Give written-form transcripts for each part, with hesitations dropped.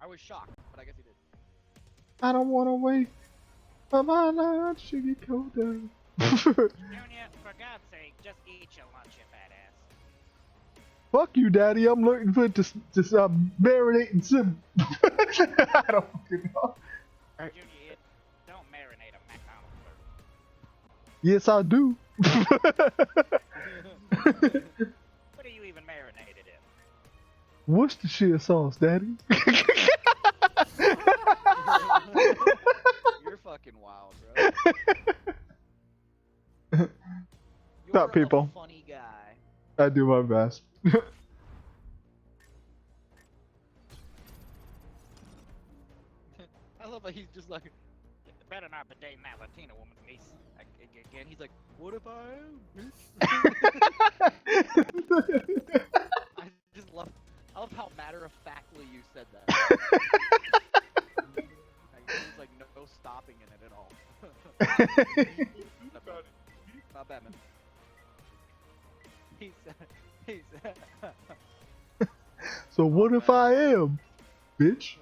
was shocked, but I guess he did. I don't want to wait for my lunch to get colder. Junior, for God's sake, just eat your lunch, you fat ass. Fuck you, Daddy. I'm looking for this marinating sim. I don't fucking know. Junior, don't marinate a McDonald's burger. Yes, I do. What are you even marinated in? Worcestershire sauce, Daddy. You're fucking wild, bro. Stop, You're people. a funny guy. I do my best. I love how he's just like, Better not be dating that Latina woman, niece. again, he's like, what if I am? I just love, I love how matter-of-factly you said that. Like, there's like no stopping in it at all. Not bad, man. He said, So what if I am, bitch?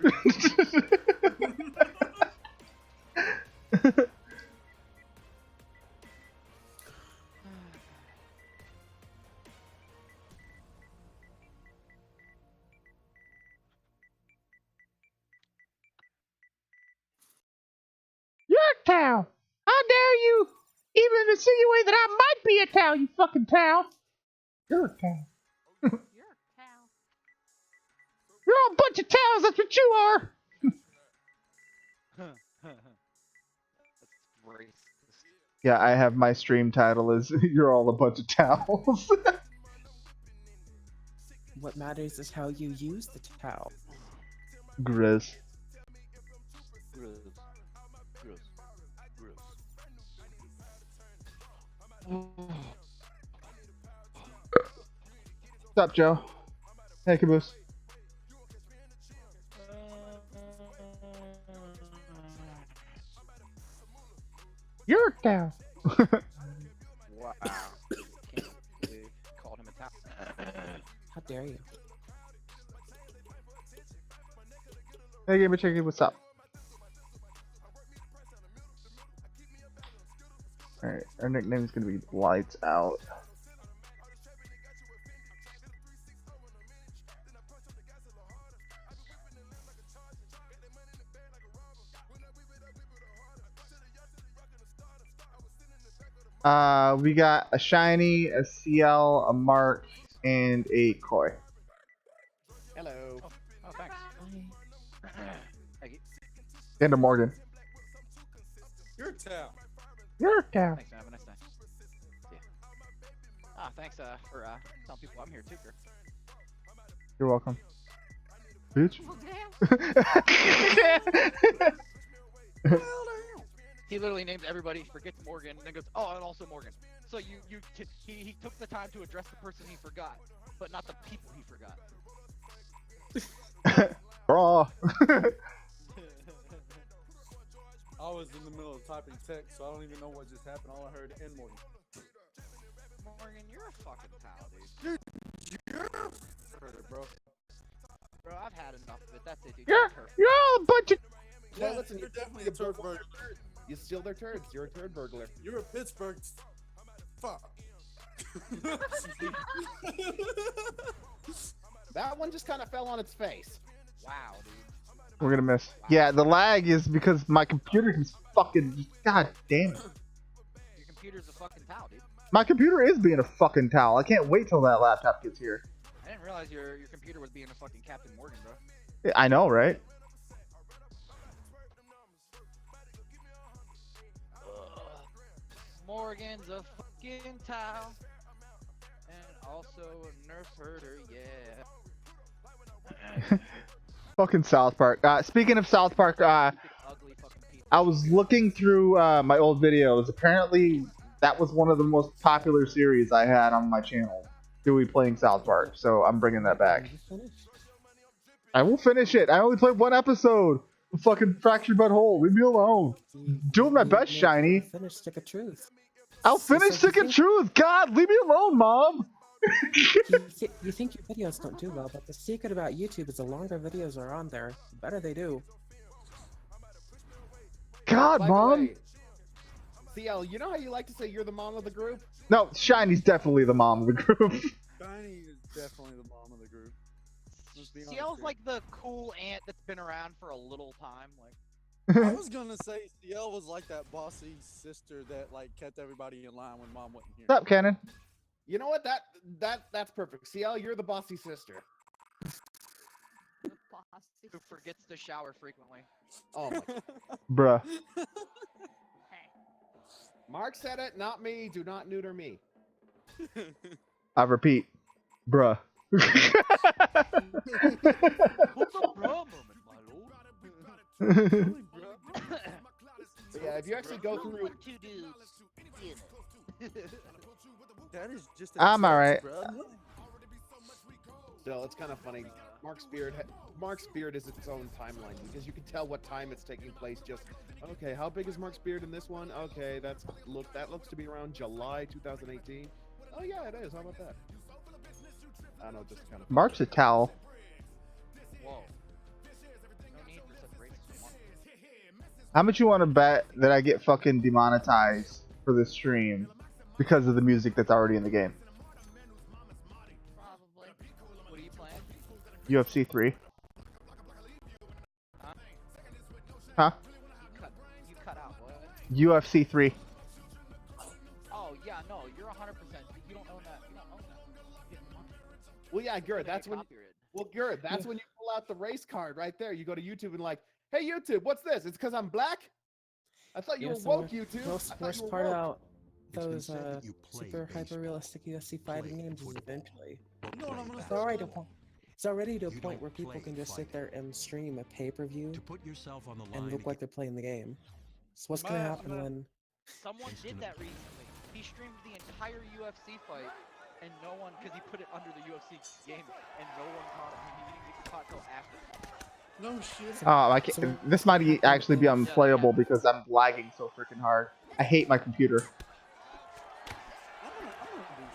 Towel. How dare you even insinuate that I might be a towel, you fucking towel. You're a towel. You're a cow. You're all a bunch of towels, that's what you are. that's racist. Yeah, I have my stream title as "You're all a bunch of towels." What matters is how you use the towel. Grizz. Gross. What's up, Joe? Hey, Caboose. You're a towel. Wow. Can't believe called him a towel. How dare you? Hey, Gamer Chicken, what's up? Alright, our nickname is gonna be Lights Out. We got a shiny, a CL, a mark, and a koi. Hello. Oh, thanks. Thank you. And a Morgan. Your town. You're a towel. Thanks, man. Have a nice night. Yeah. Ah, thanks for telling people I'm here too, sir. You're welcome. Bitch. He literally names everybody, forgets Morgan, and then goes, oh, and also Morgan. So he took the time to address the person he forgot, but not the people he forgot. Bra. I was in the middle of typing text, so I don't even know what just happened. All I heard N Morgan. Morgan, you're a fucking pal, dude. Heard it, bro. Bro, I've had enough of it. That's it, dude. You're all a bunch of. Yeah, listen, you're you- definitely a turd burglar. You steal their turds. You're a turd burglar. You're a Pittsburgh. Fuck. That one just kind of fell on its face. Wow, dude. We're gonna miss. Yeah, the lag is because my computer is fucking. God damn it. Your computer's a fucking pal, dude. My computer is being a fucking towel. I can't wait till that laptop gets here. I didn't realize your computer was being a fucking Captain Morgan, bro. I know, right? Morgan's a fucking towel. And also a nerf herder, yeah. Fucking South Park. Speaking of South Park, Ugly fucking piece. I was looking through my old videos. Apparently, that was one of the most popular series I had on my channel. Dewey playing South Park. So I'm bringing that back. I will finish it. I only played one episode. Fucking fractured but whole. Leave me alone. Doing my best, Shiny. Finish Stick of Truth. I'll finish Stick of Truth. God, leave me alone, Mom. You think your videos don't do well, but the secret about YouTube is the longer videos are on there, the better they do. God, By mom. the way, CL, you know how you like to say you're the mom of the group? No, Shiny's definitely the mom of the group. Shiny is definitely the mom of the group. Let's be honest CL's here. like the cool aunt that's been around for a little time. Like, I was gonna say CL was like that bossy sister that like kept everybody in line when mom wasn't here. What's up, Cannon? You know what? That's perfect. CL, you're the bossy sister. who forgets to shower frequently. Oh my. Bruh. Mark said it, not me. Do not neuter me. I repeat, bruh. What's a bra moment, my lord? Really, bro? But yeah, if you actually go through, That is just. I'm alright. still, it's kind of funny. Mark's beard is its own timeline because you can tell what time it's taking place. Just okay, how big is Mark's beard in this one? Okay, that looks to be around July 2018. Oh yeah, it is. How about that? I don't know, just kind of. Mark's a towel. Whoa. No need for such racist remarks. How much you want to bet that I get fucking demonetized for this stream because of the music that's already in the game? Probably. What are you playing? UFC 3. Huh? Huh? You cut out what? UFC 3. Oh yeah, no, you're 100%. You don't own that. You don't own that. You get the money. Well, yeah, You're Gerd, gonna that's get when. copyrighted. Well, Gerd, that's when you pull out the race card right there. You go to YouTube and like, hey YouTube, what's this? It's because I'm black. I thought you Yeah, were so woke, YouTube. I Worst thought you were part woke. about It's been those said that you play super baseball, hyper realistic UFC fighting play games is football, eventually. or You know what I'm play gonna It's say? already to a point. It's already to a You point don't where people play can just sit fighting. there and stream a pay-per-view To put yourself on the line and look like they're playing the game. So what's gonna Imagine happen that. when? Someone did that recently. He streamed the entire UFC fight, and no one, because he put it under the UFC game, and no one caught him. He didn't get caught till after. No shit. Oh, I So can't. This what's might gonna happen actually be if- unplayable because I'm lagging so freaking hard. I hate my computer. I'm gonna do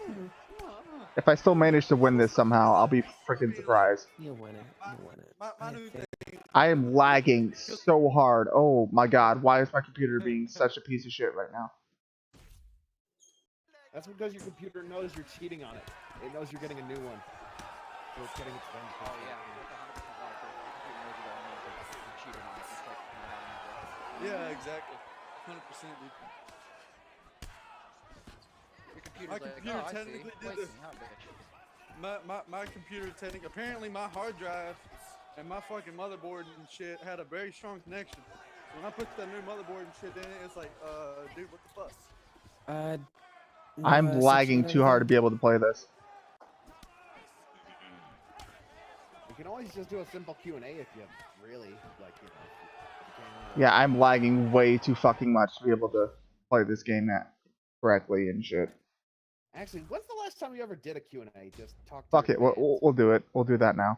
something. I'm gonna. If I still manage to win this somehow, I'll be freaking surprised. You'll win it. You'll win it. My I new think. thing. I am lagging so hard. Oh my god, why is my computer being such a piece of shit right now? That's because your computer knows you're cheating on it. It knows you're getting a new one. So it's getting its own. Oh yeah, that's 100% right. The computer knows it all knows that you cheated on it, just like you have an Yeah, exactly. 100%, dude. Your computer's My like, computer oh, I see. technically did Wait, this. huh, bitch. My computer technically, apparently my hard drive and my fucking motherboard and shit had a very strong connection. When I put the new motherboard and shit in it, it's like, dude, what the fuck? I'm lagging too hard to be able to play this. You can always just do a simple Q&A if you really like, you know. Yeah, I'm lagging way too fucking much to be able to play this game correctly and shit. Actually, when's the last time you ever did a Q&A? Just talk to Fuck your it, we'll, fans. we'll, we'll do it. We'll do that now.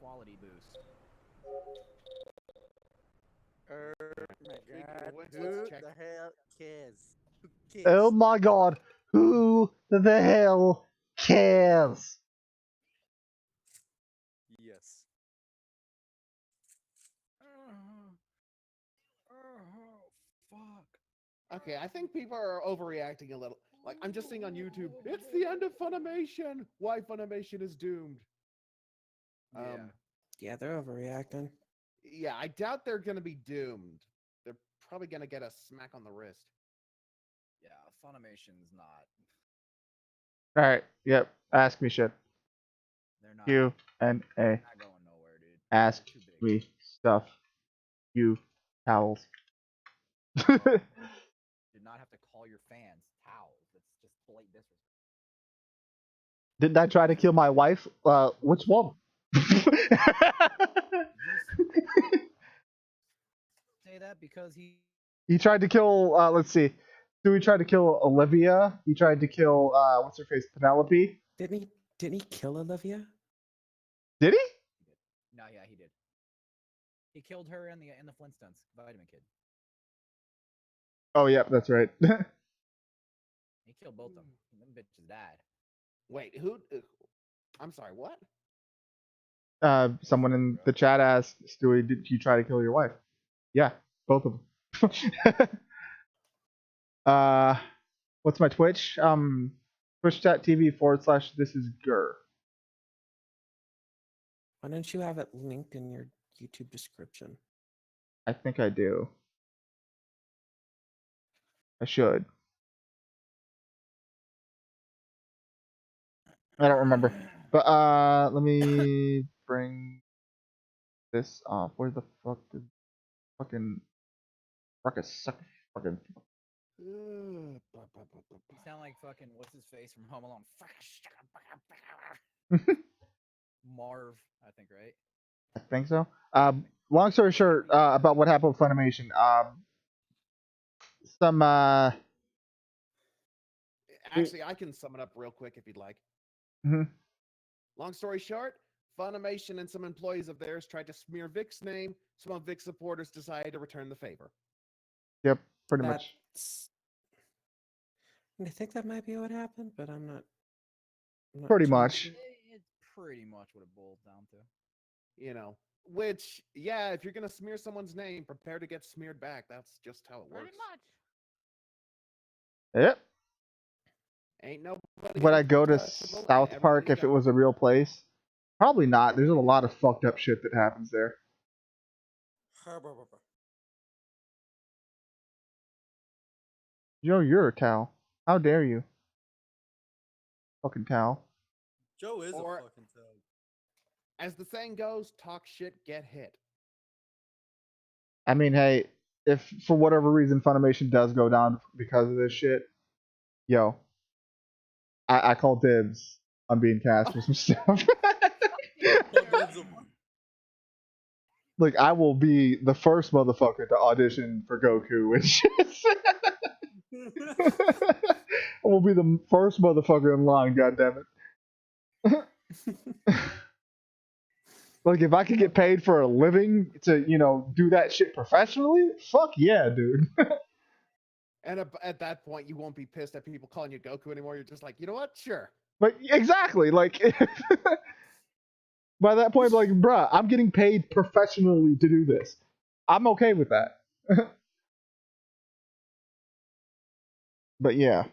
Quality boost. Let's check. hell cares? Who cares? Oh my god, who the hell cares? Yes. Fuck. Okay, I think people are overreacting a little. Like, I'm just seeing on YouTube, it's the end of Funimation. Why Funimation is doomed. Yeah, they're overreacting. Yeah, I doubt they're gonna be doomed. They're probably gonna get a smack on the wrist. Yeah, Funimation's not. Alright, yep, ask me shit. They're not. QNA. Not going nowhere, dude. Ask They're too big. me stuff. You towels. Did not have to call your fans towels. It's just blatant disrespect. Didn't I try to kill my wife? Which one? Say that because He tried to kill, let's see. So he tried to kill Olivia. He tried to kill, what's her face? Penelope. Didn't he kill Olivia? Did he? No, yeah, he did. He killed her in the Flintstones, Vitamin Kid. Oh, yeah, that's right. He killed both of them. Them bitches died. Wait, who? I'm sorry. What? Someone in the chat asked, Stewie, did you try to kill your wife? Yeah, both of them. What's my Twitch? Twitch.tv/ this is Gur. Why don't you have it linked in your YouTube description? I think I do. I should. I don't remember. But let me bring this off. Where the fuck did fucking ruckus suck fucking You sound like fucking what's his face from Home Alone. Marv, I think, right? I think so. Long story short, about what happened with Funimation. Some Actually, I can sum it up real quick if you'd like. mhm. Long story short, Funimation and some employees of theirs tried to smear Vic's name. Some of Vic's supporters decided to return the favor. Yep, pretty much. I think that might be what happened, but I'm not Pretty too much. sure. It's pretty much what it boils down to. You know, which, yeah, if you're gonna smear someone's name, prepare to get smeared back. That's just how it works. Pretty much. Yep. Ain't nobody. Would I go to untouchable, and South Park everybody if it got- was a real place? Probably not. There's a lot of fucked up shit that happens there. Joe, you're a towel. How dare you? Fucking towel. Joe is Or- a fucking tag. As the saying goes, talk shit, get hit. I mean, hey, if for whatever reason Funimation does go down because of this shit, yo, I call dibs on being cast for some stuff. Like, I will be the first motherfucker to audition for Goku and shit. I will be the first motherfucker in line, goddammit. Like, if I could get paid for a living to, do that shit professionally, fuck yeah, dude. And at that point, you won't be pissed at people calling you Goku anymore. You're just like, you know what? Sure. But exactly, like, by that point, like, bruh, I'm getting paid professionally to do this. I'm okay with that. But yeah.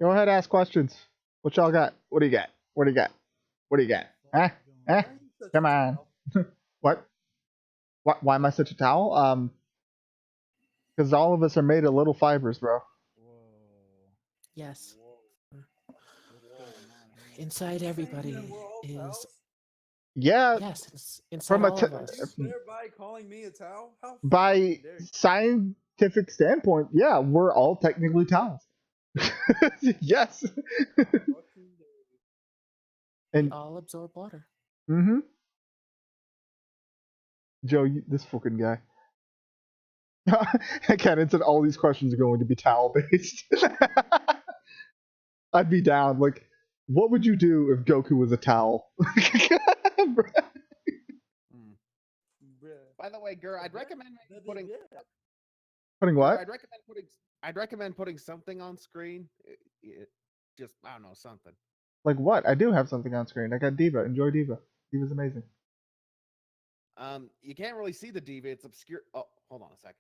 Go ahead, ask questions. What y'all got? What do you got? What do you got? What do you got? Huh? Huh? Come on. What? Why am I such a towel? Because all of us are made of little fibers, bro. Yes. Inside everybody is. Yeah. Yes, it's inside From a all of us. Thereby calling me a towel? How by fucking dare you? scientific standpoint, yeah, we're all technically towels. Yes. We And all absorb water. Joe, this fucking guy. Ken said all these questions are going to be towel based. I'd be down. Like, what would you do if Goku was a towel? By the way, Gur, I'd recommend putting. Putting Gur, what? I'd recommend putting something on screen. Just I don't know, something. Like what? I do have something on screen. I got Diva. Enjoy Diva. Diva's amazing. You can't really see the diva. It's obscure. Oh, hold on a sec.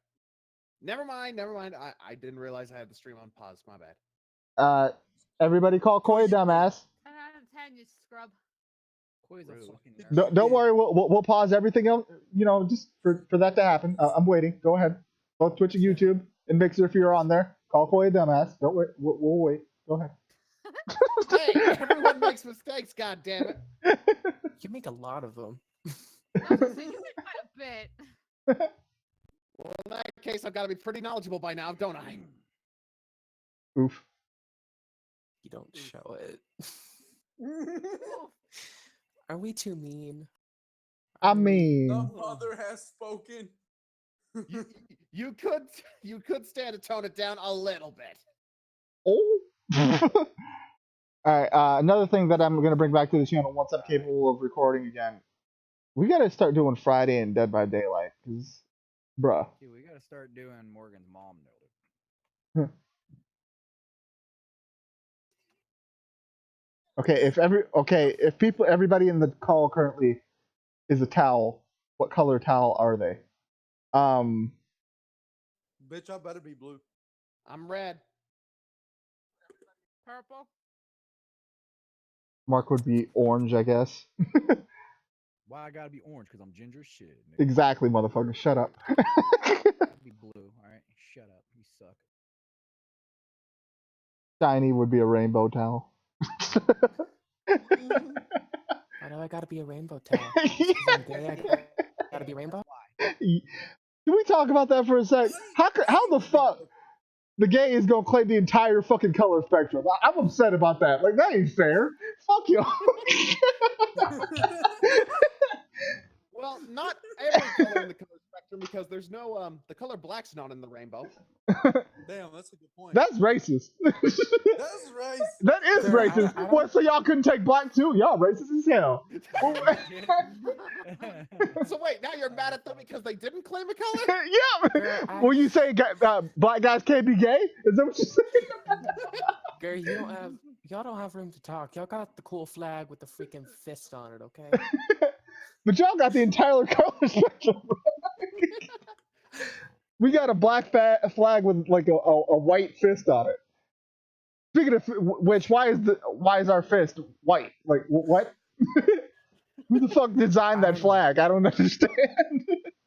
Never mind. I didn't realize I had the stream on pause. My bad. Everybody call Koi a dumbass. 10 out of 10, you scrub. Koi's a Rude. fucking Don't worry. We'll pause everything else. Just for that to happen. I'm waiting. Go ahead. Both Twitch and YouTube and Mixer if you're on there. Call Koi a dumbass. Don't wait. We'll wait. Go ahead. Hey, everyone makes mistakes. God damn it. You make a lot of them. I was gonna say, you did quite a bit. Well, in that case, I've got to be pretty knowledgeable by now, don't I? Oof. You don't show it. Are we too mean? I Are we- mean, The mother has spoken. You could stand to tone it down a little bit. oh. All right. Another thing that I'm gonna bring back to the channel once I'm capable of recording again. We gotta start doing Friday and Dead by Daylight, cause, bruh. Dude, we gotta start doing Morgan's mom note. Okay, if everybody in the call currently is a towel, what color towel are they? Bitch, I better be blue. I'm red. Purple. Mark would be orange, I guess. Why I gotta be orange? Cause I'm ginger as shit. Nigga. Exactly, motherfucker. Shut up. I'd be blue. All right, shut up. You suck. Shiny would be a rainbow towel. Why do I gotta be a rainbow towel? Just 'cause I'm gay, I gotta be rainbow? Can we talk about that for a sec? How the fuck the gay is gonna claim the entire fucking color spectrum? I'm upset about that. Like that ain't fair. Fuck you. Well, not every color in the color spectrum because there's no the color black's not in the rainbow. Damn, that's a good point. That's racist. That's right. That is Sir, racist. I don't- What? So y'all couldn't take black too? Y'all racist as hell. So wait, now you're mad at them because they didn't claim a color? Yeah. Sir, Well, you say black guys can't be gay? Is that what you saying? Gary, y'all don't have room to talk. Y'all got the cool flag with the freaking fist on it, okay? But y'all got the entire color spectrum. We got a black flag with like a white fist on it. Speaking of which, why is our fist white? Like what? Who the fuck designed that flag? I don't understand.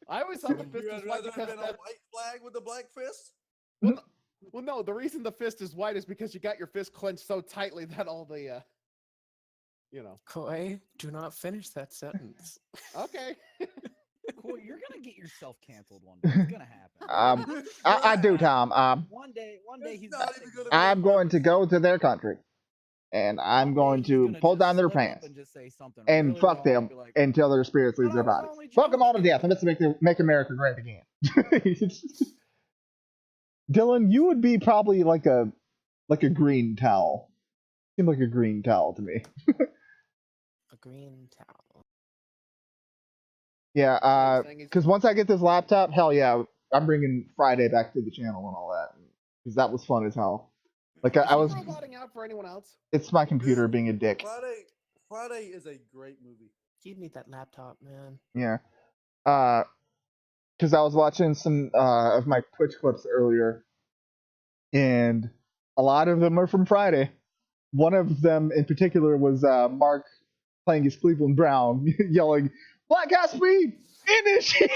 I always thought the fist You was would white rather because have been a white flag with a black fist? well, no, the reason the fist is white is because you got your fist clenched so tightly that all the you know. Koi, do not finish that sentence. Okay. Cool. You're gonna get yourself canceled one day. It's gonna happen. I do, Tom. One day he's Not even gonna be I'm going to purpose. go to their country, and I'm one day going he's to gonna pull just down their slip up pants and just say something and really fuck wrong them and be like, until their spirits leave "But their I was bodies. only Fuck them all to joking." death, and let's make America great again. Dylan, you would be probably like a green towel. Seem like a green towel to me. A green towel. Yeah, saying is- because once I get this laptop, hell yeah, I'm bringing Friday back to the channel and all that. Because that was fun as hell. Like Is I was, he roboting out for anyone else? it's my computer being a dick. Friday is a great movie. You need that laptop, man. Yeah. Because I was watching some of my Twitch clips earlier, and a lot of them are from Friday. One of them in particular was Mark playing his Cleveland Brown, yelling, "Black Cat Speed, initiate!"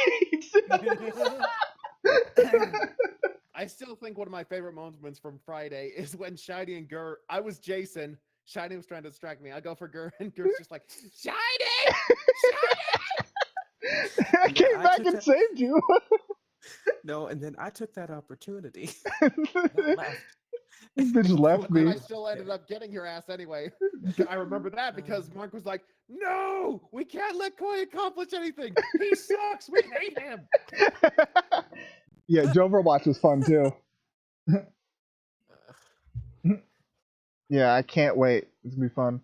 I still think one of my favorite moments from Friday is when Shiny and Gur. I was Jason. Shiny was trying to distract me. I go for Gur, and Gur's just like, Shiny! I came I back took and that- saved you. No, and then I took that opportunity. Left. This bitch left And me. I still ended up getting your ass anyway. I remember that because Mark was like, "No, we can't let Koi accomplish anything. He sucks. We hate him." Yeah, Joe Overwatch was fun too. Yeah, I can't wait. It's gonna be fun.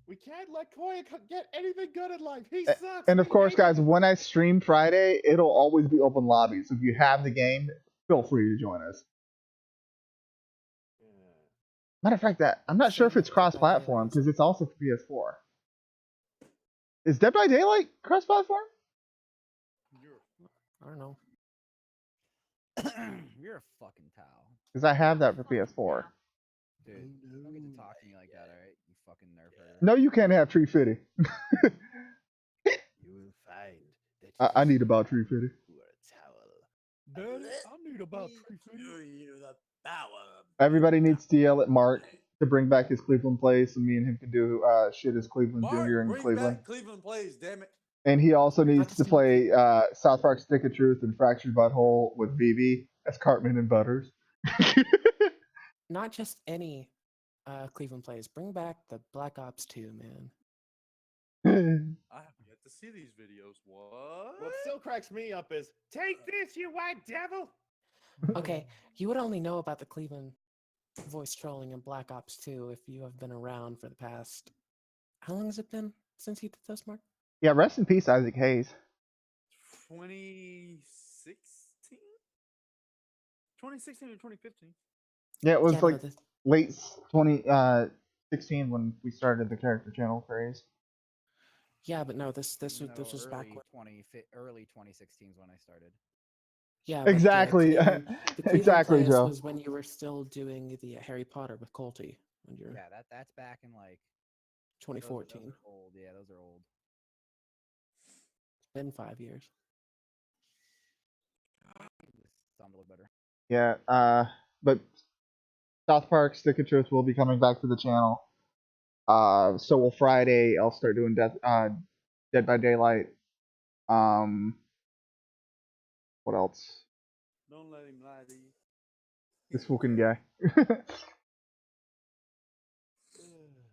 We can't let Koi get anything good in life. He sucks. And of We course, hate guys, him. when I stream Friday, it'll always be open lobby. So if you have the game, feel free to join us. Matter of fact, that I'm not sure if it's cross-platform because it's also for PS4. Is Dead by Daylight cross-platform? I don't know. You're a fucking towel. Because I have that for PS4. Dude, don't get to talk to me like that, alright? You fucking nerf herder. No, you can't have Tree Fitty. You will find that I need about Tree Fitty. you are a towel. Daddy, I need about Everybody needs to yell at Mark to bring back his Cleveland Plays, so me and him can do shit as Cleveland Jr. in Bring Cleveland. back Cleveland Plays, damn it. And he also needs to play South Park Stick of Truth and Fractured Butthole with BB as Cartman and Butters. Not just any Cleveland plays. Bring back the Black Ops 2, man. I have yet to see these videos. What What? still cracks me up is, take this, you white devil. Okay, you would only know about the Cleveland voice trolling in Black Ops 2 if you have been around for the past. How long has it been since you did those, Mark? Yeah, rest in peace, Isaac Hayes. 2016? 2016 or 2015? Yeah, it was Yeah, no, like late 2016 when we started the character channel craze. yeah, but no, this was back early when. early 2016 is when I started. Yeah, but Exactly, the Cleveland exactly, Plays Joe. was when you were still doing the Harry Potter with Colty, when you're Yeah, that's back in like those 2014. are old. Yeah, those are old. It's been 5 years. This sound a little better. Yeah, but South Park Stick of Truth will be coming back to the channel. So will Friday. I'll start doing Dead by Daylight. What else? Don't let him lie to you. This fucking guy.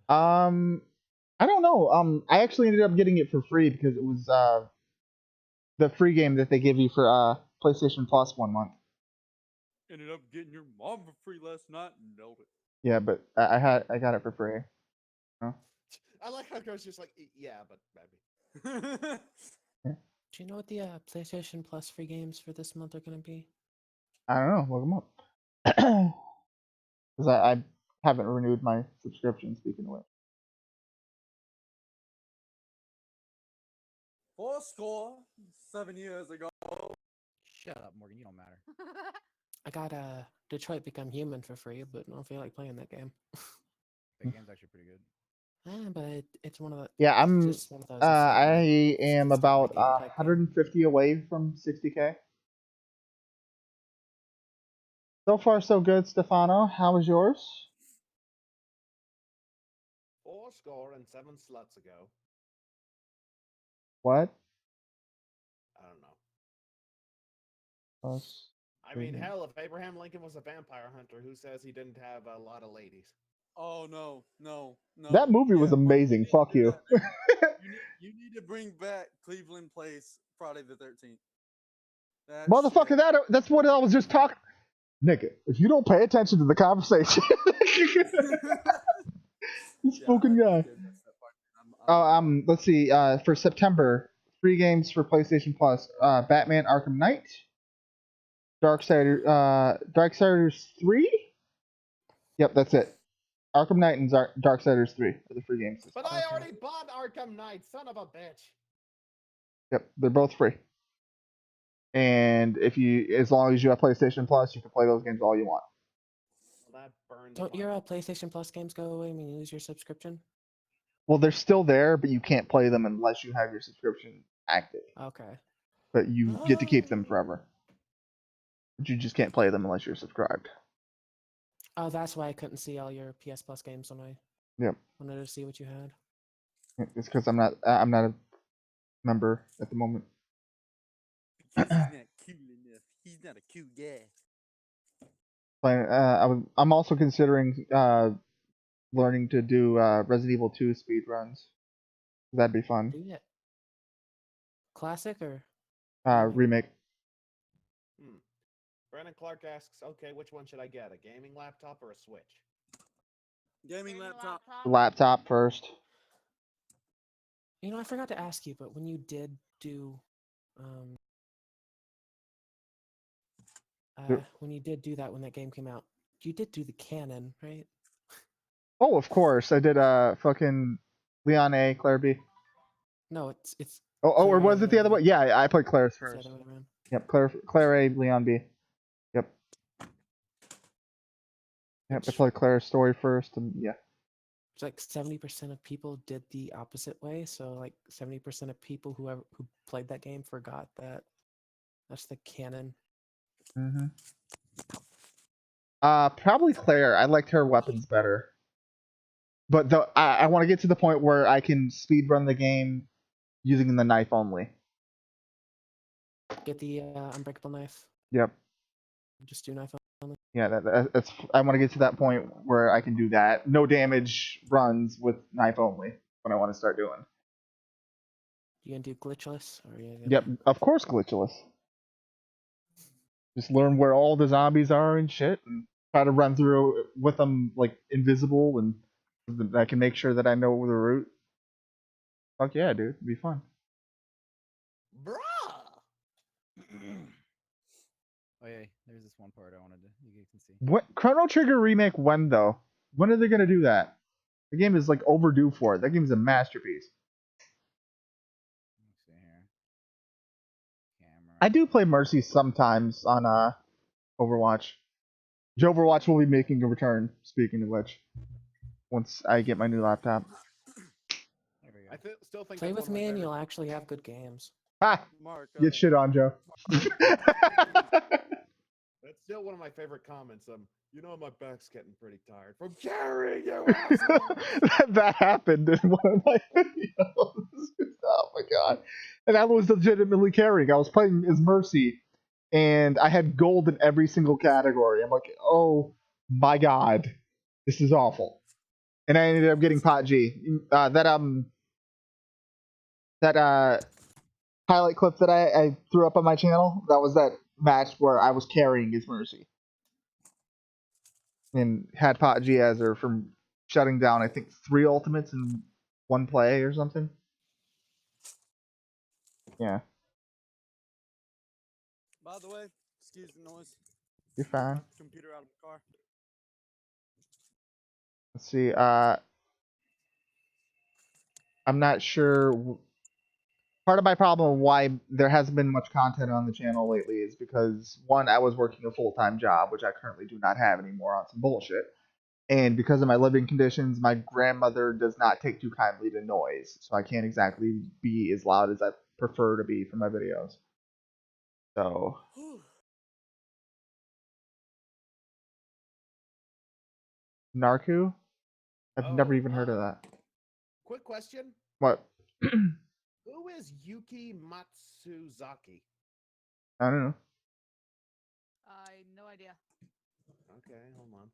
I don't know. I actually ended up getting it for free because it was the free game that they give you for PlayStation Plus 1 month. Ended up getting your mom for free last night and nailed it. Yeah, but I got it for free. Oh. I like how Gro's just like, yeah, but maybe. Do you know what the PlayStation Plus free games for this month are going to be? I don't know. Look them up. Because I haven't renewed my subscription. Speaking of which. Full score 7 years ago. Shut up, Morgan. You don't matter. I got Detroit Become Human for free, but I don't feel like playing that game. That game's actually pretty good. But it's one of the. Yeah, it's I'm. just one of those. It's not my- I it's am just not my about game type game. 150 away from 60K. So far, so good, Stefano. How was yours? 4 score and 7 sluts ago. What? I don't know. Plus, I mean, hell, if Abraham Lincoln was a vampire hunter, who says he didn't have a lot of ladies? Oh no. that movie was Yeah, Morgan, amazing. need to Fuck do you. that. You need to bring back Cleveland Place Friday the 13th. That Motherfucker, shit. that's what I was just talking. Nigga, if you don't pay attention to the conversation, this Yeah, fucking I guy. did miss that part. Let's see. For September, free games for PlayStation Plus: Batman: Arkham Knight, Darksiders 3. Yep, that's it. Arkham Knight and Darksiders 3 are the free games. But I already bought Arkham Knight, son of a bitch. Yep, they're both free. And as long as you have PlayStation Plus, you can play those games all you want. Well, that burned. Don't your PlayStation Plus games go away when you lose your subscription? Well, they're still there, but you can't play them unless you have your subscription active. Okay. But you get to keep them forever. But you just can't play them unless you're subscribed. Oh, that's why I couldn't see all your PS Plus games when I wanted to see what you had. It's because I'm not a member at the moment. Because he's not cute enough. He's not a cute guy. I'm also considering learning to do Resident Evil 2 speed runs. That'd be fun. Do it. Classic or Remake. Brandon Clark asks, okay, which one should I get? A gaming laptop or a Switch? Gaming laptop. Laptop first. You know, I forgot to ask you, but when you did do when you did do that when that game came out, you did do the canon, right? Oh, of course. I did fucking Leon A, Claire B. No, it's Or was it the other way? Yeah, I played Claire's it's the first. other way around. Yep, Claire A, Leon B. Yep. Yep, I played Claire's story first, and yeah. It's like 70% of people did the opposite way. So like 70% of people who played that game forgot that that's the canon. Mm-hmm. Probably Claire. I liked her weapons better. But I want to get to the point where I can speed run the game using the knife only. Get the unbreakable knife. Yep. Just do knife only. Yeah, that's. I want to get to that point where I can do that. No damage runs with knife only. What I want to start doing. You gonna do glitchless or you gonna... Yep, of course glitchless. Just learn where all the zombies are and shit, and try to run through with them like invisible, and I can make sure that I know the route. Fuck yeah, dude, it'd be fun. Oh yeah, there's this one part I wanted to you can see. What Chrono Trigger remake? When though? When are they gonna do that? The game is like overdue for it. That game is a masterpiece. Let's see here. Camera. I do play Mercy sometimes on Overwatch. Overwatch will be making a return. Speaking of which, once I get my new laptop. There we go. I still think Play that's with one of my me and favorite. you'll actually have good games. Ha! Mark, Get shit on, Joe. That's still one of my favorite comments. My back's getting pretty tired from carrying you asshole. That happened in one of my videos. Oh my god! And I was legitimately carrying. I was playing as Mercy, and I had gold in every single category. I'm like, oh my god, this is awful. And I ended up getting Pot G. That highlight clip that I threw up on my channel. That was that match where I was carrying as Mercy, and had Pot G as her from shutting down, I think, 3 ultimates in 1 play or something. Yeah, By the way, excuse the noise. you're Get my fine. computer out of the car. Let's see. I'm not sure. Part of my problem why there hasn't been much content on the channel lately is because, one, I was working a full-time job, which I currently do not have anymore on some bullshit. And because of my living conditions, my grandmother does not take too kindly to noise, so I can't exactly be as loud as I prefer to be for my videos. So, Narku? I've never even heard of that. Quick question: What? Who is Yuki Matsuzaki? I don't know. No idea. Okay, hold on.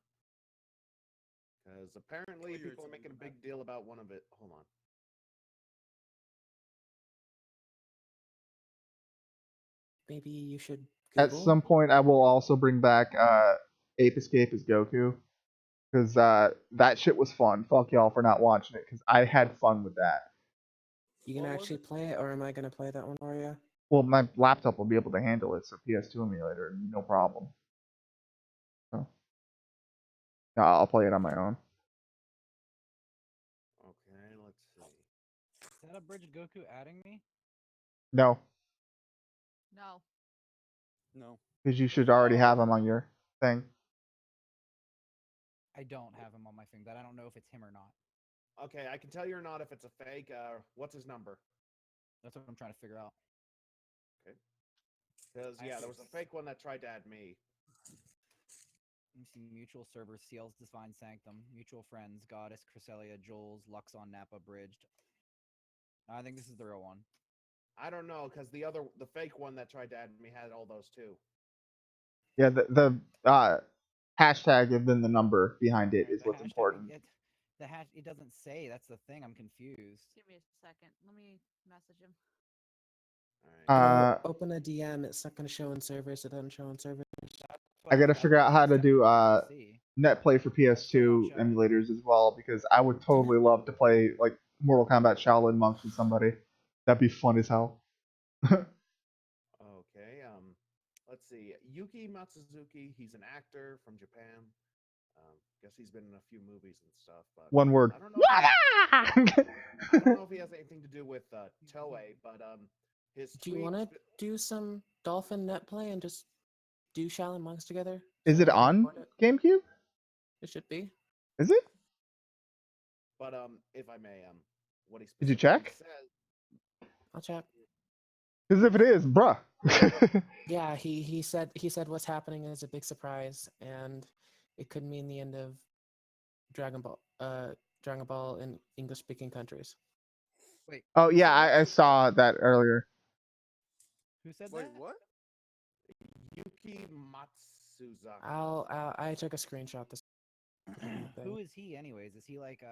Because apparently Clear people are to making a me. big deal about one of it. Hold on. Maybe you should At Google. some point, I will also bring back Ape Escape as Goku. Because that shit was fun. Fuck y'all for not watching it, because I had fun with that. You can What was actually play it, or am I gonna play that one for you? Well, my laptop will be able to handle it, so PS2 emulator, no problem. So, yeah, I'll play it on my own. Okay, let's see. Is that a bridge Goku adding me? No, No. No. because you should already have him on your thing. I don't have him on my thing, but I don't know if it's him or not. Okay, I can tell you or not if it's a fake. What's his number? That's what I'm trying to figure out. Because yeah, there was a fake one that tried to add me. Let me see. Mutual servers, CL's Divine Sanctum, Mutual Friends, Goddess, Cresselia, Jules, Luxon, Napa, Bridged. I think this is the real one. I don't know, because the fake one that tried to add me had all those too. Yeah, the hashtag and then the number behind it Alright, is the what's hashtag, important. It doesn't say. That's the thing. I'm confused. Give me a second. Let me message him. All right. Open a DM. It's not gonna show in servers. It doesn't show in servers. I gotta figure out how to do See. net play for PS2 showing. emulators as well, because I would totally love to play like Mortal Kombat Shaolin Monks with somebody. That'd be fun as hell. Okay. Let's see. Yuki Matsuzuki. He's an actor from Japan. Guess he's been in a few movies and stuff. But One word. I don't know. I don't know if he has anything to do with Toei, but his Do you want to tweets. do some dolphin net play and just do Shaolin Monks together? Is so it I can on record it? GameCube? It should be. Is it? But if I may, what he Did you specifically check? says. I'll check. Because if it is, bruh. Yeah, he said what's happening is a big surprise, and it could mean the end of Dragon Ball in English speaking countries. Wait. Oh who yeah, said that? I saw that earlier. Who said Wait, that? what? Yuki Matsuzaki. I took a screenshot this Who is he, anyways? Is he like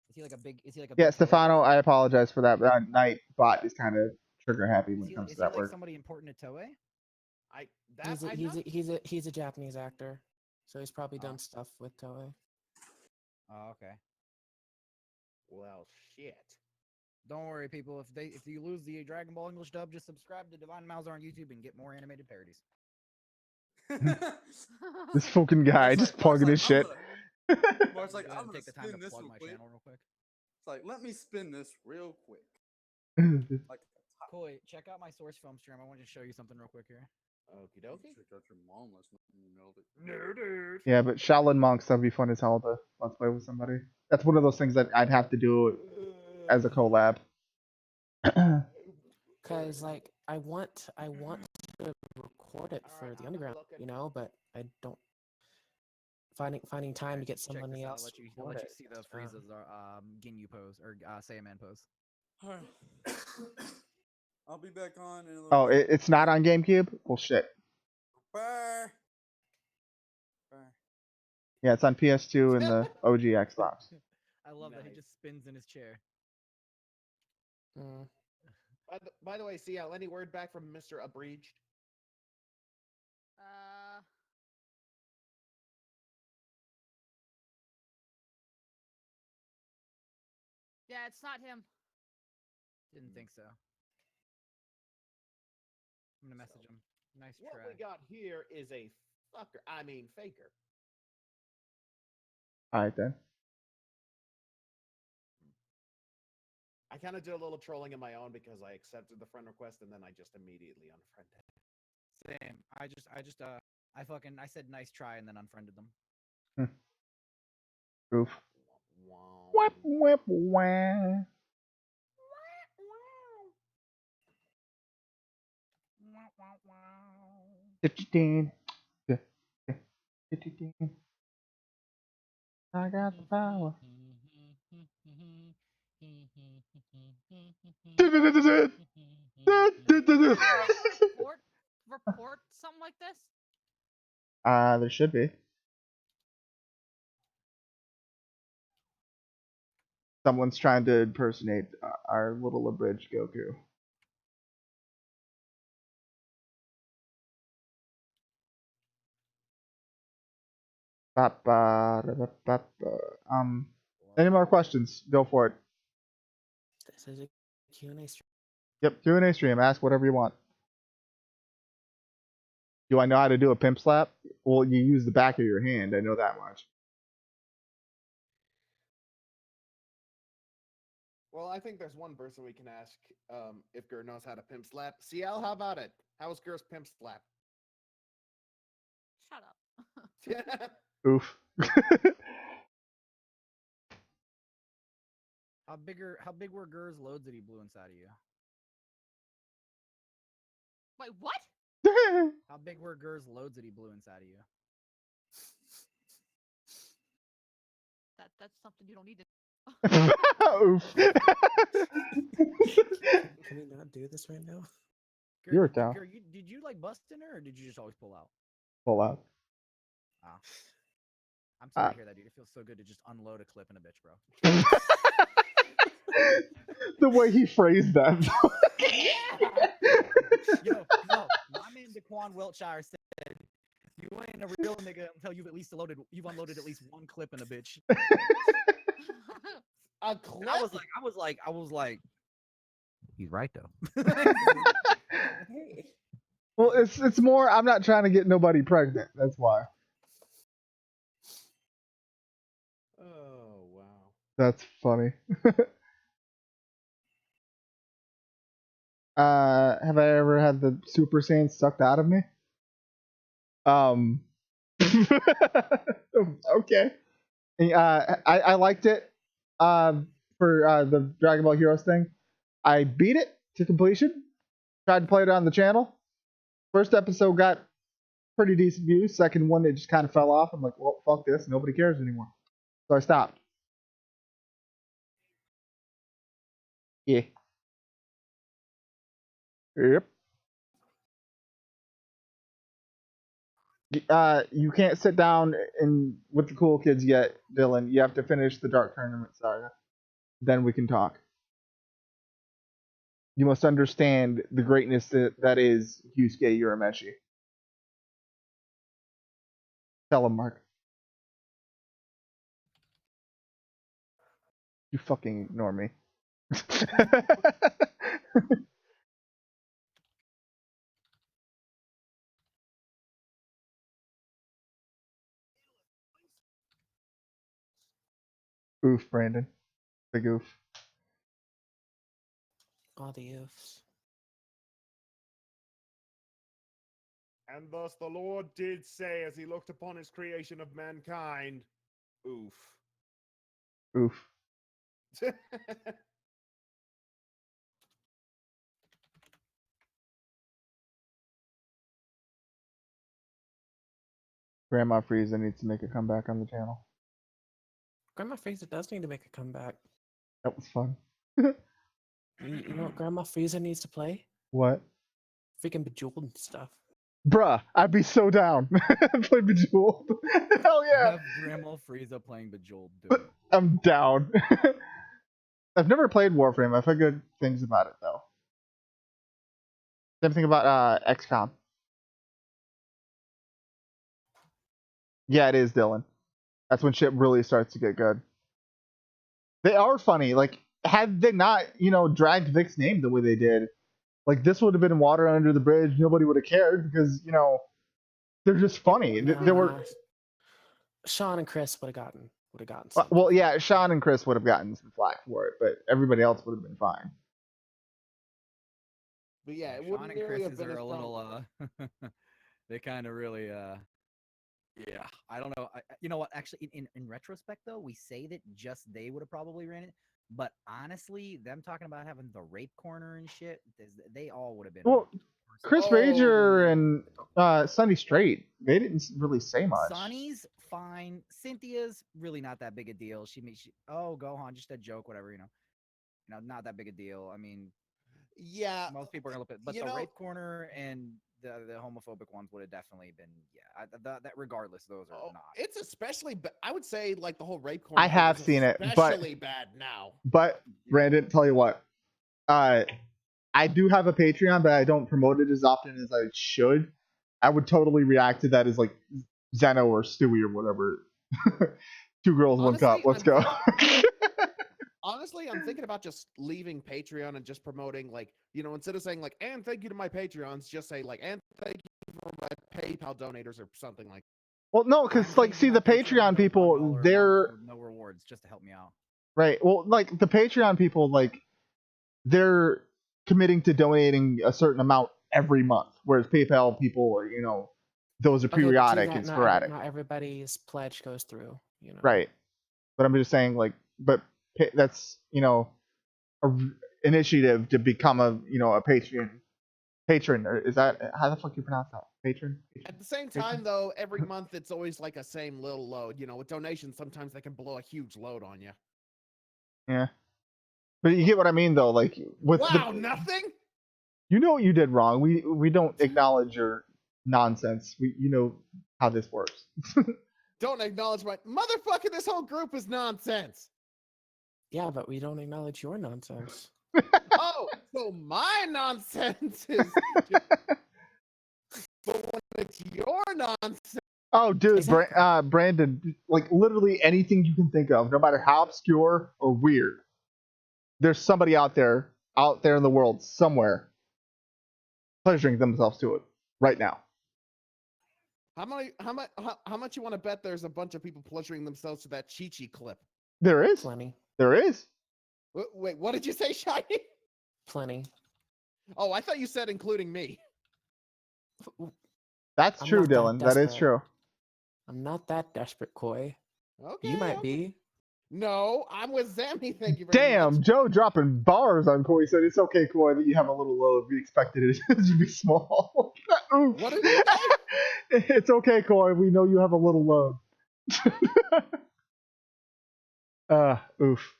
Is he like a big? Is he like a Yeah, big Toei Stefano, person? I apologize for that. Night bot is kind of trigger happy when it comes Is to he that like word. somebody important to Toei? He's a Japanese actor, so he's probably done stuff with Toei. Oh, okay. Well, shit. Don't worry, people. If you lose the Dragon Ball English dub, just subscribe to Divine Mouser on YouTube and get more animated parodies. This fucking guy Mark's just like, Mark's plugging like, his shit. Mark's like, Go I'm ahead and gonna take the time to spin this plug real my quick. channel real quick. It's like, let me spin this real quick. Like, Koi, check out my source film stream. I want to show you something real quick here. Okie dokie. check out your mom last night and you nailed it. Yeah, but Shaolin monks, that'd be fun as hell to let's play with somebody. That's one of those things that I'd have to do as a collab. Cause like I want to record it for the underground, you know, but I don't finding time to get Check somebody this out. else. I'll to let record you it. see the Frieza's Ginyu pose or Saiyaman pose. Alright. I'll be back on in a little Oh, bit. it's not on GameCube? Well, shit. Bye. Bye. Yeah, it's on PS2 and the OG Xbox. I love that he Nice. just spins in his chair. Mm. By the way, CL, any word back from Mr. Abreached? Yeah, it's not him. Didn't think so. I'm gonna message him. Nice What try. we got here is a fucker. I mean, faker. Alright then. I kind of did a little trolling of my own because I accepted the friend request and then I just immediately unfriended. Same. I said nice try and then unfriended them. Oof. Wow. Whip, whip, wah. Fifteen. I got the power. Report something like this? There should be. Someone's trying to impersonate our little abridged Goku. Any more questions? Go for it. This is a Q&A stream. Yep, Q&A stream. Ask whatever you want. Do I know how to do a pimp slap? Well, you use the back of your hand. I know that much. Well, I think there's one person we can ask if Gur knows how to pimp slap. CL, how about it? How was Gur's pimp slap? Shut up. Oof. How big were Gur's loads that he blew inside of you? Wait, what? How big were Gur's loads that he blew inside of you? That's something you don't need to. Oof. Can we not do this right now? Gur, You're a did, towel. Gur, did you like bust in her or did you just always pull out? Pull out. Ah. I'm sorry to hear that, dude. It feels so good to just unload a clip in a bitch, bro. The way he phrased that. Yo, my man Daquan Wiltshire said, "You ain't a real nigga until you've unloaded at least one clip in a bitch." A clip? And I was like, he's right though. Well, it's more. I'm not trying to get nobody pregnant. That's why. Oh, wow. That's funny. Have I ever had the Super Saiyan sucked out of me? Okay. I liked it. For the Dragon Ball Heroes thing, I beat it to completion. Tried to play it on the channel. First episode got pretty decent views. Second one, it just kind of fell off. I'm like, well, fuck this. Nobody cares anymore. So I stopped. Yeah. Yep. You can't sit down and with the cool kids yet, Dylan. You have to finish the Dark Tournament saga. Then we can talk. You must understand the greatness that is Yusuke Urameshi. Tell him, Mark. You fucking ignore me. Oof, Brandon. Big oof. All the oofs. And thus the Lord did say as he looked upon his creation of mankind, oof. Oof. Grandma Frieza needs to make a comeback on the channel. Grandma Frieza does need to make a comeback. That was fun. You know what Grandma Frieza needs to play? What? Freaking Bejeweled and stuff. Bruh, I'd be so down. Play Bejeweled. Hell yeah. Have Grandma Frieza playing Bejeweled, dude. I'm down. I've never played Warframe. I've heard good things about it though. Same thing about XCOM. Yeah, it is, Dylan. That's when shit really starts to get good. They are funny. Like, had they not, dragged Vic's name the way they did, like this would have been water under the bridge. Nobody would have cared because, they're just funny. They were. Sean and Chris would have gotten Well, yeah, Sean and Chris would have gotten some flack for it, but everybody else would have been fine. But yeah, it Sean wouldn't and really have Chris's been are as a fun. little, they kind of really, yeah, I don't know. You know what? Actually, in retrospect, though, we say that just they would have probably ran it. But honestly, them talking about having the rape corner and shit, they all would have been. Well, Chris Rager and Sunny Straight, they didn't really say much. Sonny's fine. Cynthia's really not that big a deal. She oh, Gohan, just a joke, whatever, not that big a deal. I mean, yeah, most people are gonna look at, but the rape corner and the homophobic ones would have definitely been, that regardless, those are not. It's especially, I would say, like the whole rape corner. I have seen it, but especially bad now. But Brandon, tell you what, I do have a Patreon, but I don't promote it as often as I should. I would totally react to that as like Zeno or Stewie or whatever. Two girls, one cup. Let's go. Honestly, I'm thinking about just leaving Patreon and just promoting, like, instead of saying like, and thank you to my Patreons, just say like, and thank you for my PayPal donators or something like. Well, no, because like, see, the Patreon people, they're no rewards just to help me out. Right. Well, like the Patreon people, like they're committing to donating a certain amount every month, whereas PayPal people are, those are periodic and sporadic. Not everybody's pledge goes through, Right. But I'm just saying, like, but that's a initiative to become a patron. Or is that how the fuck you pronounce that? Patron. At the same time, though, every month it's always like a same little load. With donations, sometimes they can blow a huge load on you. Yeah. But you get what I mean, though. Like with nothing. You know what you did wrong. We don't acknowledge your nonsense. You know how this works. Don't acknowledge my motherfucker. This whole group is nonsense. Yeah, but we don't acknowledge your nonsense. Oh, so my nonsense is. But when it's your nonsense. Oh, dude, Brandon, like literally anything you can think of, no matter how obscure or weird, there's somebody out there in the world somewhere pleasuring themselves to it right now. How much you want to bet there's a bunch of people pleasuring themselves to that Chi-Chi clip? There is. Plenty. There is. Wait, what did you say, Shiny? Plenty. Oh, I thought you said including me. That's true, Dylan. That is true. I'm not that desperate, Koi. Okay. You might be. No, I'm with Zammy. Thank you very much. Damn, Joe dropping bars on Koi. Said it's okay, Koi, that you have a little load. We expected it to be small. What did you say? It's okay, Koi. We know you have a little load. Oof.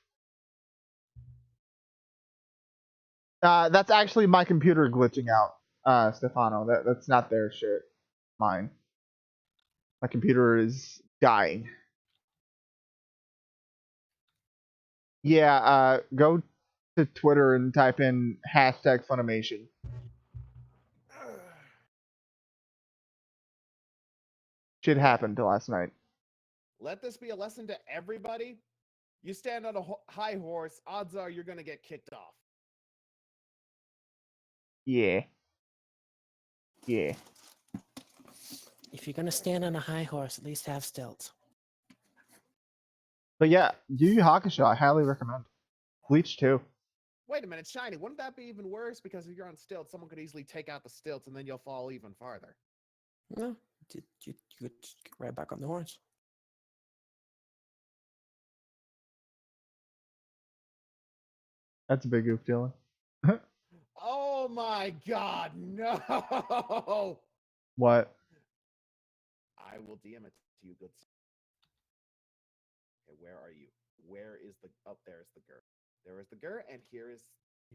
That's actually my computer glitching out, Stefano. That's not their shit. Mine. My computer is dying. Yeah, go to Twitter and type in #Funimation. Shit happened last night. Let this be a lesson to everybody. You stand on a high horse, odds are you're going to get kicked off. Yeah. Yeah. If you're gonna stand on a high horse, at least have stilts. But yeah, Yu Yu Hakusho, I highly recommend. Bleach too. Wait a minute, Shiny. Wouldn't that be even worse? Because if you're on stilts, someone could easily take out the stilts, and then you'll fall even farther. No, you could just get right back on the horse. That's a big oof, Dylan. Oh my God, no! What? I will DM it to you, good sir. Okay, where are you? Where is the? Up there is the GUR. There is the GUR, and here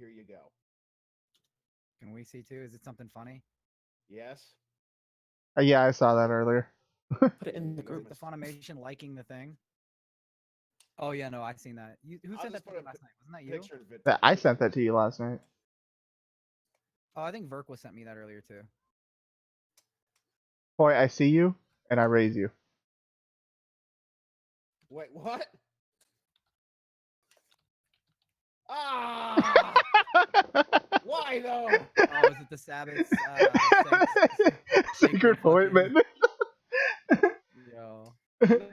you go. Can we see too? Is it something funny? Yes. Yeah, I saw that earlier. Put it in you the go, group. The Funimation liking the thing. Oh yeah, no, I've seen that. Who I'll sent that just to put me a last night? Wasn't that you? Picture of it. I sent that to you last night. Oh, I think Verk was sent me that earlier too. Boy, I see you and I raise you. Wait, what? Ah! Why though? Oh, is it the Sabbath's Secret appointment. Yo.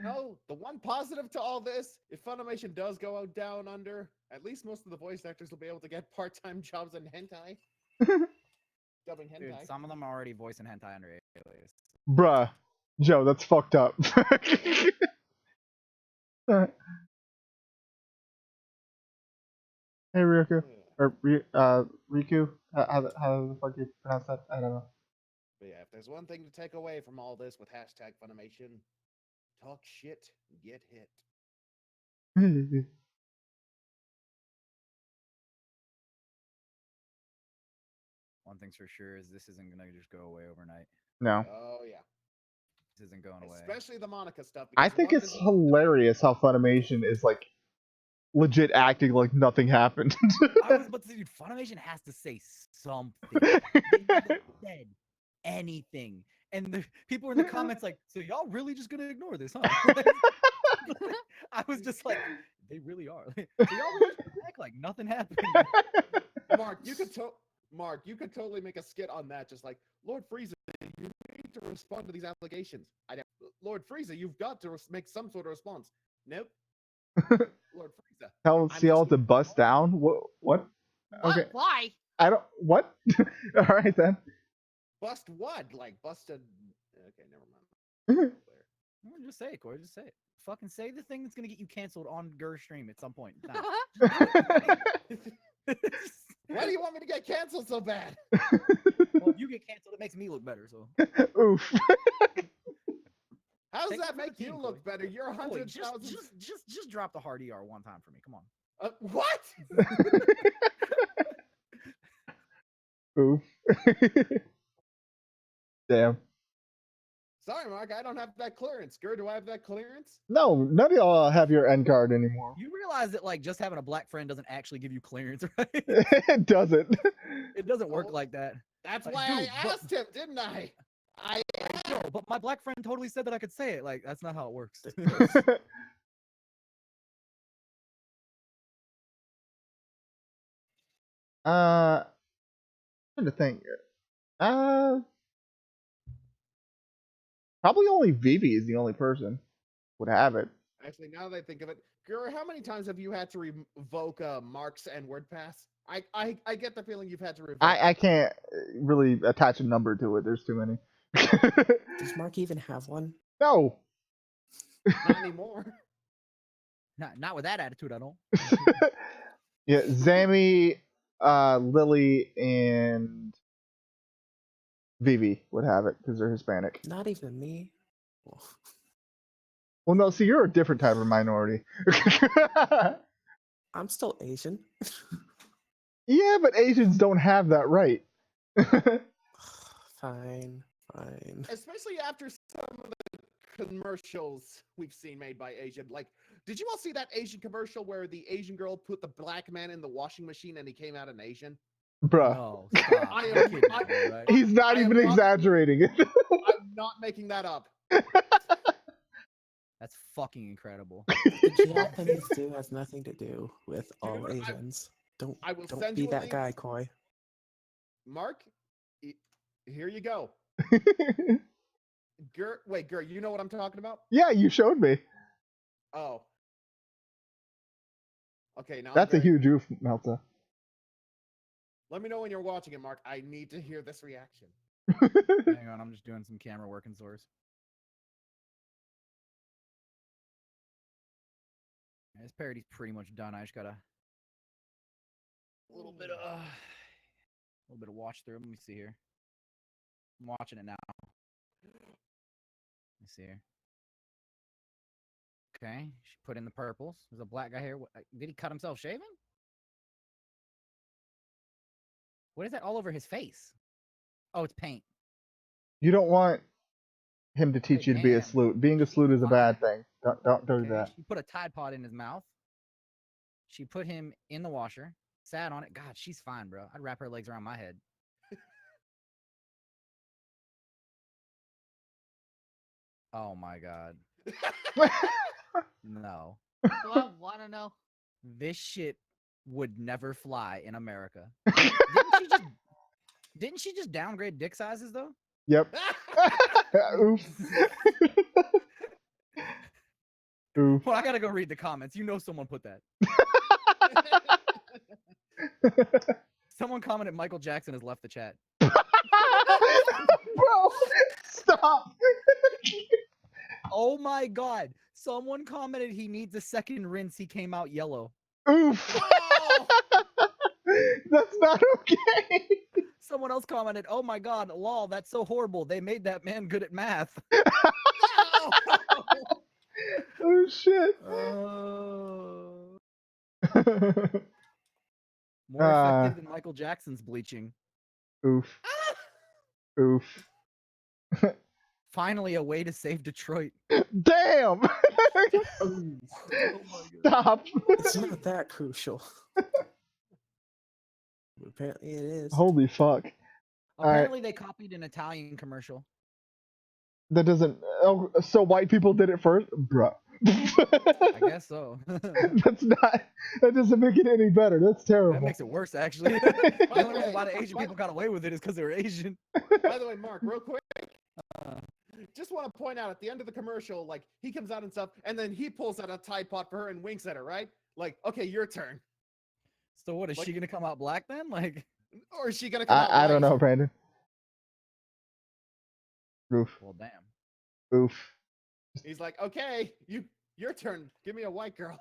No, the one positive to all this, if Funimation does go down under, at least most of the voice actors will be able to get part-time jobs in hentai. Dubbing hentai. Dude, some of them are already voicing hentai under alias. Bruh. Joe, that's fucked up. Hey, Ryuku. Or, Riku? How the fuck do you pronounce that? I don't know. But yeah, if there's one thing to take away from all this with hashtag Funimation, talk shit, get hit. One thing's for sure is this isn't gonna just go away overnight. No. Oh yeah. This isn't going away. Especially the Monica stuff. I because think one it's is- hilarious how Funimation is like legit acting like nothing happened. I was about to say, dude, Funimation has to say something. They haven't said anything. And the people in the comments like, so y'all really just gonna ignore this, huh? I was just like, they really are. So y'all really just act like nothing happened. Mark, you could totally make a skit on that, just like Lord Frieza, you need to respond to these allegations. Lord Frieza, you've got to make some sort of response. Nope. Lord Frieza. Tell I'm Ciel just- to bust down? What? What? Okay. Why? I don't. What? All right then. Bust what? Like busted. Okay, never mind. Well, just say it, Corey. Just say it. Fucking say the thing that's gonna get you canceled on GUR stream at some point. Nah. Why do you want me to get canceled so bad? Well, if you get canceled, it makes me look better. So Oof. How does Take that it for the make you team, look better? You're Boy, 100,000. just drop the hard ER one time for me. Come on. What? Oof. Damn. Sorry, Mark, I don't have that clearance. Gur, do I have that clearance? No, none of y'all have your end card anymore. You realize that like just having a black friend doesn't actually give you clearance, right? It doesn't. It doesn't work Oh. like that. That's Like, why dude, I asked him, didn't I? No, but my black friend totally said that I could say it. Like that's not how it works. I'm trying to think. Probably only Vivi is the only person would have it. Actually, now that I think of it, Gur, how many times have you had to revoke Mark's N-word pass? I get the feeling you've had to revoke. I can't really attach a number to it. There's too many. Does Mark even have one? No. Not anymore. Not with that attitude, I don't. Yeah, Zammy, Lily, and Vivi would have it because they're Hispanic. Not even me. Well, no, see, you're a different type of minority. I'm still Asian. Yeah, but Asians don't have that right. Fine, fine. Especially after some of the commercials we've seen made by Asian. Like, did you all see that Asian commercial where the Asian girl put the black man in the washing machine and he came out an Asian? Bruh. No, stop. I You're am- kidding me, I- bro, right? He's not I am even not- exaggerating. I'm not making that up. That's fucking incredible. The Japanese do has nothing to do with all Dude, Asians. Don't I will don't send be you a that link. guy, Koi. Mark, here you go. Gur, you know what I'm talking about? Yeah, you showed me. Oh, Okay, now I'm That's a very- huge oof, Melta. Let me know when you're watching it, Mark. I need to hear this reaction. Hang on, I'm just doing some camera work in Source. This parody's pretty much done. I just gotta a little bit of watch through. Let me see here. I'm watching it now. Let me see here. Okay, she put in the purples. There's a black guy here. Did he cut himself shaving? What is that all over his face? Oh, it's paint. You don't want him to teach you to be a damn. sloot. Being a sloot is a bad thing. Don't do Okay, that. she put a Tide Pod in his mouth. She put him in the washer. Sat on it. God, she's fine, bro. I'd wrap her legs around my head. Oh my god. No. Do I want to know? This shit would never fly in America. Didn't she just downgrade dick sizes though? Yep. Oof. Oof. Well, I gotta go read the comments. You know someone put that. Someone commented Michael Jackson has left the chat. Bro, stop. Oh my god. Someone commented he needs a second rinse. He came out yellow. Oof. That's not okay. Someone else commented, oh my god, lol, that's so horrible. They made that man good at math. Oh shit. More effective than Michael Jackson's bleaching. Oof. Oof. Finally, a way to save Detroit. Damn. Stop. It's not that crucial. But apparently it is. Holy fuck. Apparently, they copied an Italian commercial. That doesn't. Oh, so white people did it first, bruh. I guess so. That's not. That doesn't make it any better. That's terrible. That makes it worse, actually. The only reason why the Asian people got away with it is because they were Asian. By the way, Mark, real quick. Just want to point out at the end of the commercial, like he comes out and stuff, and then he pulls out a Tide Pod for her and winks at her, right? Like, okay, your turn. So what is she gonna come out black then? Like, or is she gonna come out I don't white? know, Brandon. Oof. Well, damn. Oof. He's like, okay, your turn. Give me a white girl.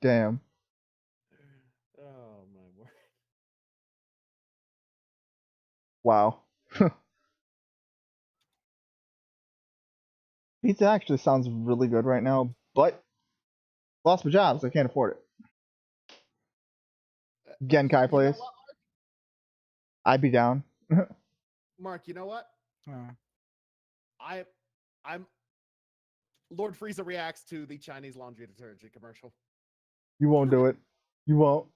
Damn. Oh my word. Wow. Pizza actually sounds really good right now, but lost my job, so I can't afford it. Genkai place. I'd be down. Mark, you know what? Uh, I'm Lord Frieza reacts to the Chinese laundry detergent commercial. You won't do it. You won't.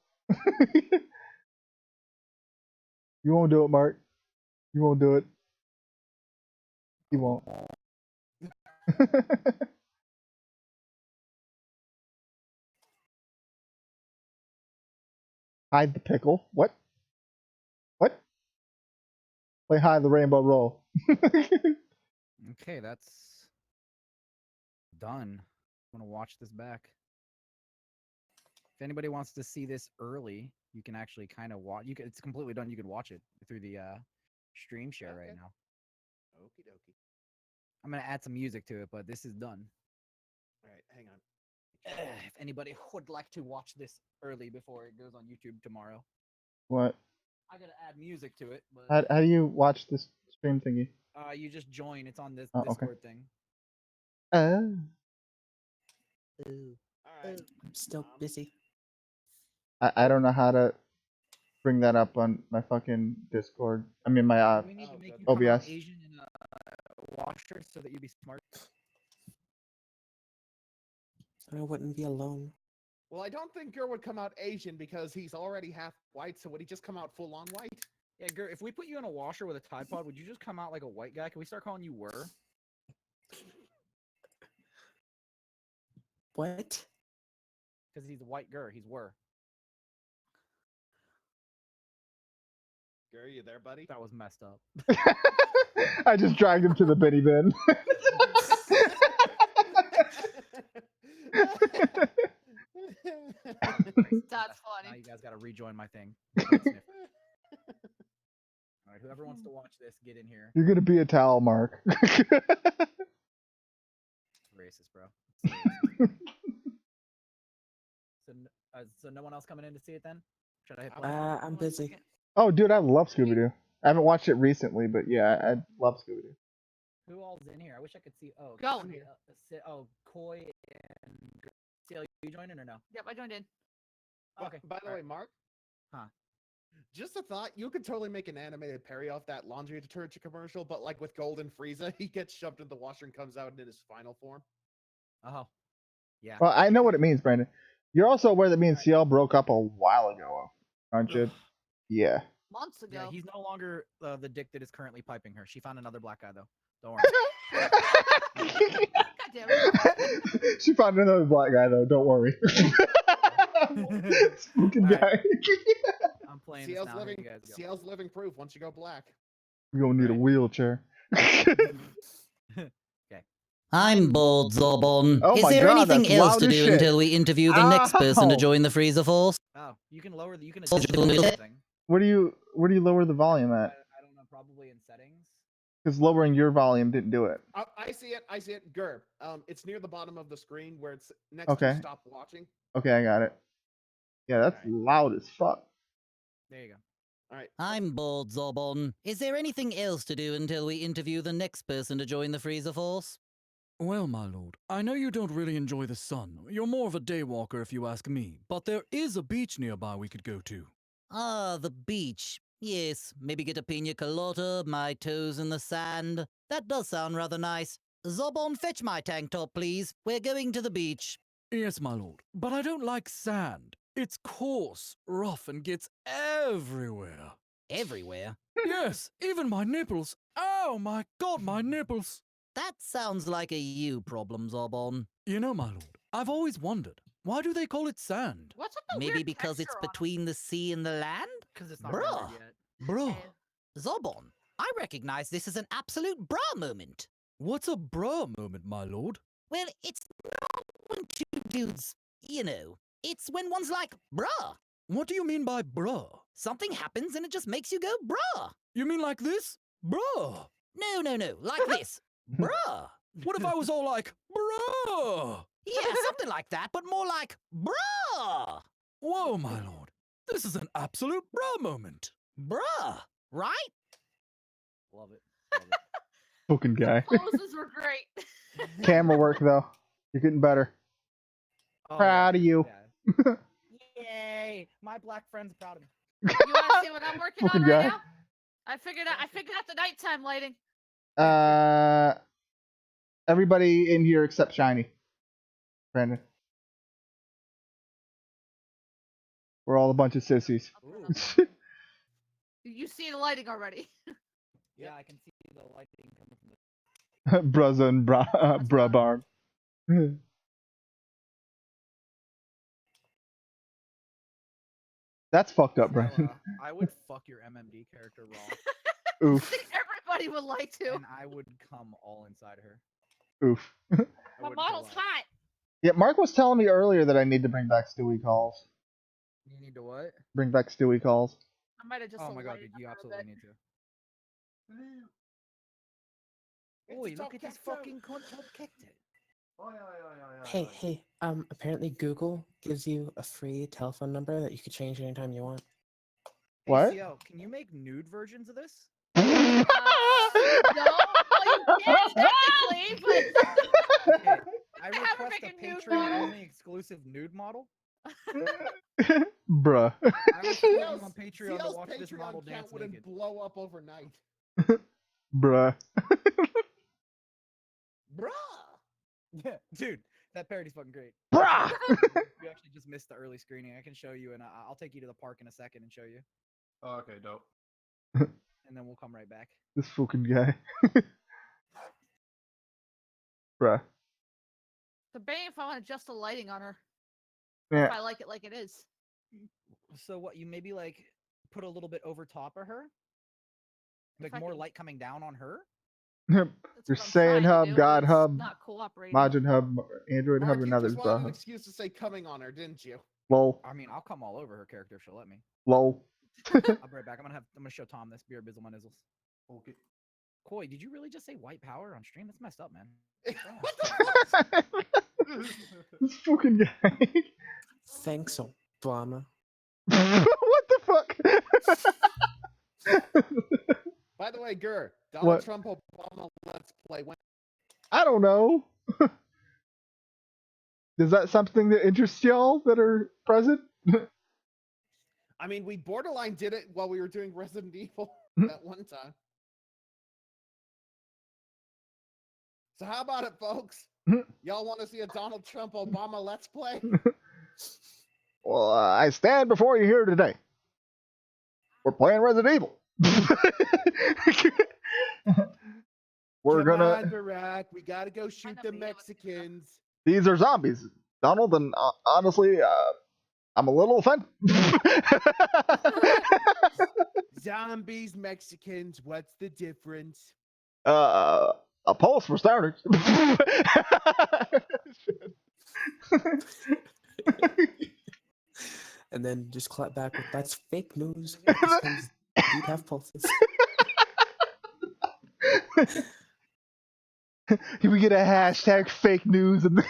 You won't do it, Mark. You won't do it. You won't. Hide the pickle. What? What? Play hide the rainbow roll. okay, that's done. I'm gonna watch this back. If anybody wants to see this early, you can actually kind of watch. It's completely done. You can watch it through the stream share right now. Okie dokie. I'm gonna add some music to it, but this is done. All right, hang on. If anybody would like to watch this early before it goes on YouTube tomorrow, What? I gotta add music to it. But How do you watch this stream thingy? you just join. It's on this Oh, okay. Discord thing. Oh. All right. I'm still busy. I don't know how to bring that up on my fucking Discord. I mean my We need to make you OBS. come out Asian in a washer so that you be smart. I wouldn't be alone. Well, I don't think Gur would come out Asian because he's already half white, so would he just come out full on white? Yeah, Gert, if we put you in a washer with a Tide Pod, would you just come out like a white guy? Can we start calling you Were? What? Because he's a white Gur. He's Were. Gur, you there, buddy? That was messed up. I just dragged him to the Benny bin. That's Now funny. you guys got to rejoin my thing. All right, whoever wants to watch this, get in here. You're gonna be a towel, Mark. Racist, bro. Seriously. So no one else coming in to see it then? Should I hit play? I'm One busy. second. Oh, dude, I love Scooby Doo. I haven't watched it recently, but yeah, I love Scooby Doo. Who all's in here? I wish I could see. Oh, Go. Koi and CL, you joining or no? Yep, I joined in. Okay. By the way, Mark. Huh. Just a thought, you could totally make an animated parody off that laundry detergent commercial, but like with Golden Frieza, he gets shoved in the washer and comes out in his final form. Oh. Yeah. Well, I know what it means, Brandon. You're also aware that me and CL broke up a while ago, aren't you? Yeah. Months ago. Yeah, he's no longer the dick that is currently piping her. She found another black guy though. Don't worry. God damn it. She found another black guy though. Don't worry. Spooking All guy. right. I'm playing this CL's now. Here living, you guys go. CL's living proof once you go black. You're gonna need a Right. wheelchair. I'm bored, Zorbon. Oh Is my there God, anything that's else loud to as do shit. until we interview the next person to Ow. join the Freezer Force? Oh, you can lower the. You can So adjust you can do the it. thing. Where do you lower the volume at? I don't know. Probably in settings. Because lowering your volume didn't do it. I see it. I see it. Gerb. It's near the bottom of the screen where it's next Okay. to stop watching. Okay, I got it. Yeah, that's Alright. loud as fuck. There you go. All right. I'm bored, Zorbon. Is there anything else to do until we interview the next person to join the Freezer Force? Well, my lord, I know you don't really enjoy the sun. You're more of a daywalker if you ask me, but there is a beach nearby we could go to. Ah, the beach. Yes, maybe get a pina colada, my toes in the sand. That does sound rather nice. Zorbon, fetch my tank top, please. We're going to the beach. Yes, my lord, but I don't like sand. It's coarse, rough, and gets everywhere. Everywhere? Yes, even my nipples. Oh my god, my nipples. That sounds like a you problem, Zorbon. You know, my lord, I've always wondered, why do they call it sand? What's with the Maybe weird because it's texture on 'em? between the sea and the land? Because it's not Bruh. rendered yet. Bruh, Zorbon, I recognize this as an absolute bra moment. what's a bra moment, my lord? Well, it's not when two dudes, you know. It's when one's like, bruh. What do you mean by bruh? Something happens and it just makes you go, bruh. You mean like this? Bruh. No, like this. Bruh. What if I was all like, bruh? Yeah, something like that, but more like, bruh. Whoa, my lord. This is an absolute bra moment. Bruh. Right? Love it. Love it. Fucking guy. Poses were great. Camera work though. You're getting better. Oh, Proud of you. yeah. Yay! My black friend's proud of me. You want to see what I'm working on Fucking right guy. now? I figured out the nighttime lighting. Everybody in here except Shiny. Brandon. We're all a bunch of sissies. I'll turn up. You see the lighting already. Yeah, I can see the lighting coming from the. Bruzza and bra barn. That's fucked up, Brandon. I would fuck your MMD character raw, I Oof. think everybody would like to. and I would come all inside her. Oof. I My would model's pull out. hot. Yeah, Mark was telling me earlier that I need to bring back Stewie calls. You need to what? Bring back Stewie calls. I might have just. Oh my god, lighted dude, you up a absolutely bit. need to. Oi, look at this fucking cunt top kicked it. Hey, apparently Google gives you a free telephone number that you could change anytime you want. What? ACL, can you make nude versions of this? No, well, you can technically, but Okay, I haven't request make a a nude Patreon model. only exclusive nude model. Bruh. I was going on Patreon to CL's watch this Patreon model count dance wouldn't naked. blow up overnight. Bruh. Bruh! Yeah, dude, that parody's fucking great. Bruh. You actually just missed the early screening. I can show you, and I'll take you to the park in a second and show you, Okay, dope. and then we'll come right back. This fucking guy. Bruh. debating if I want to adjust the lighting on her. Yeah. If I like it like it is. So what? You maybe like put a little bit over top of her, like I more can- light coming down on her. That's You're what I'm saying trying to hub, do, God but it's hub, Not cooperating. Majin hub, Android Mark, hub, and you others, just wanted an bro. excuse to say coming on her, didn't you? Lol. I mean, I'll come all over her character if she'll let me. Lol. I'll be right back. I'm gonna show Tom this beer bizzle my nizzles. Okay. Koi, did you really just say white power on stream? That's messed up, man. This fucking guy. Thanks, Obama. What the fuck? By the way, Gur, Donald What? Trump Obama Let's Play. When I don't know. Is that something that interests y'all that are present? I mean, we borderline did it while we were doing Resident Evil that one time. So how about it, folks? Y'all want to see a Donald Trump Obama Let's Play? Well, I stand before you here today. We're playing Resident Evil. We're Come gonna. on, Barack. We gotta go shoot the Mexicans. These are zombies, Donald, and honestly, I'm a little offended. Zombies, Mexicans. What's the difference? A pulse for starters. And then just clap back with that's fake news. These things do have pulses. We get a hashtag fake news and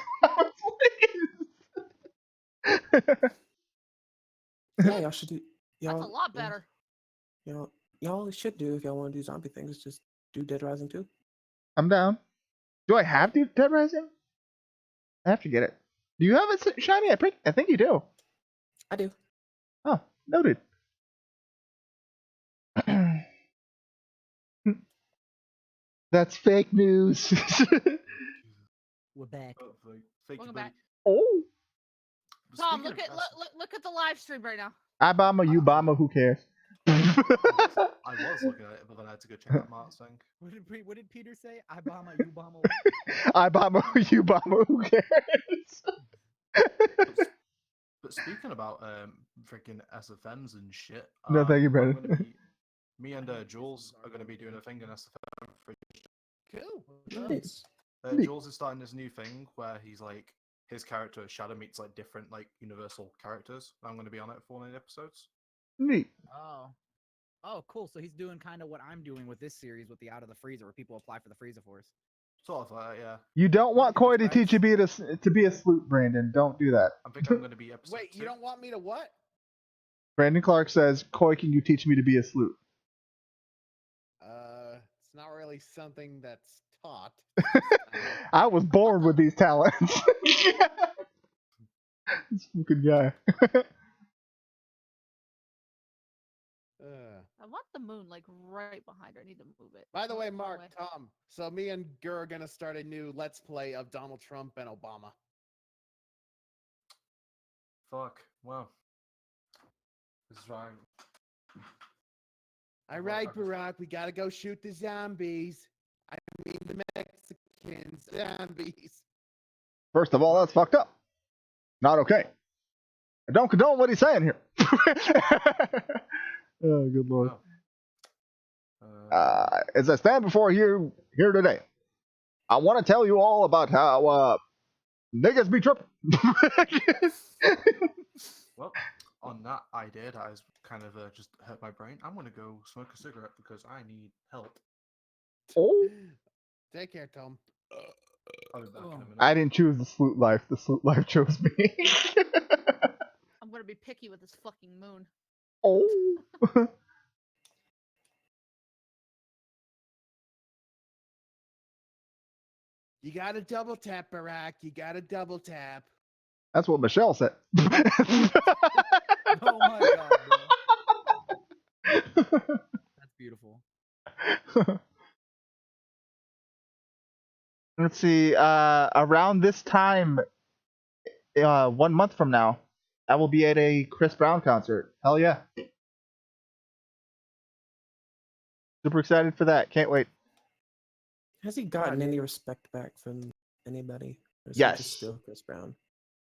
Yeah, y'all should do. Y'all, That's a lot better. Y'all should do if y'all want to do zombie things. Just do Dead Rising 2. I'm down. Do I have Dead Rising? I have to get it. Do you have it, Shiny? I think you do. I do. Oh, noted. That's fake news. We're back. Fake Welcome back. Oh. Tom, look at the live stream right now. I bomber, you bomber, who cares? I was looking at it, but then I had to go check out Mark's thing. What did Peter say? I bomber, you bomber. I bomber, you bomber, who cares? But speaking about freaking SFNs and shit. No, thank you, I'm Brandon. gonna be- me and Jules are going to be doing a thing in SFN. Cool. Nice. Jules is starting this new thing where he's like, his character Shadow meets like different like universal characters. I'm going to be on it for 9 episodes. Neat. Oh, cool. So he's doing kind of what I'm doing with this series with the Out of the Freezer, where people apply for the Freezer Force. Sort of like, yeah. You don't want Koi to teach you to be a sloop, Brandon. Don't do that. I think I'm going to be episode Wait, 2. you don't want me to what? Brandon Clark says, Koi, can you teach me to be a sloop? It's not really something that's taught. I was born with these talents. This fucking guy. I want the moon like right behind her. I need to move it. By the way, Far Mark, away. Tom, so me and Gur are gonna start a new Let's Play of Donald Trump and Obama. Fuck. Well. This is right. All right, Barack, we gotta go shoot the zombies. I mean the Mexicans. Zombies. First of all, that's fucked up. Not okay. I don't condone what he's saying here. Oh, good lord. As I stand before you here today, I want to tell you all about how niggas be tripping. Well, on that idea, that has kind of just hurt my brain. I'm gonna go smoke a cigarette because I need help. Oh. Take care, Tom. I'll be back in a minute. I didn't choose the sloot life. The sloot life chose me. I'm gonna be picky with this fucking moon. Oh. You gotta double tap, Barack. You gotta double tap. That's what Michelle said. Oh my god, bro. That's beautiful. Let's see. Around this time, 1 month from now, I will be at a Chris Brown concert. Hell yeah! Super excited for that. Can't wait. Has he gotten any respect back from anybody? Or is he Yes. just still Chris Brown?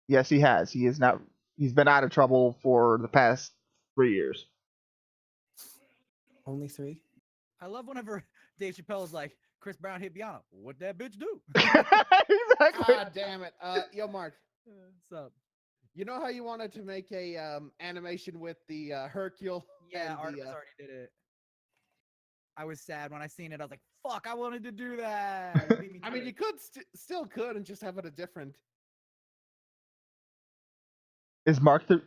Yes, he has. He is not. He's been out of trouble for the past 3 years. Only 3? I love whenever Dave Chappelle's like, Chris Brown hit Bianca. What that bitch do? Exactly. God damn it. Yo, Mark. What's up? You know how you wanted to make a animation with the Hercule? Yeah, and Artemis the, already did it. I was sad when I seen it. I was like, "Fuck! I wanted to do that." You beat me I to mean, it. you could still could and just have it a different. Is Mark the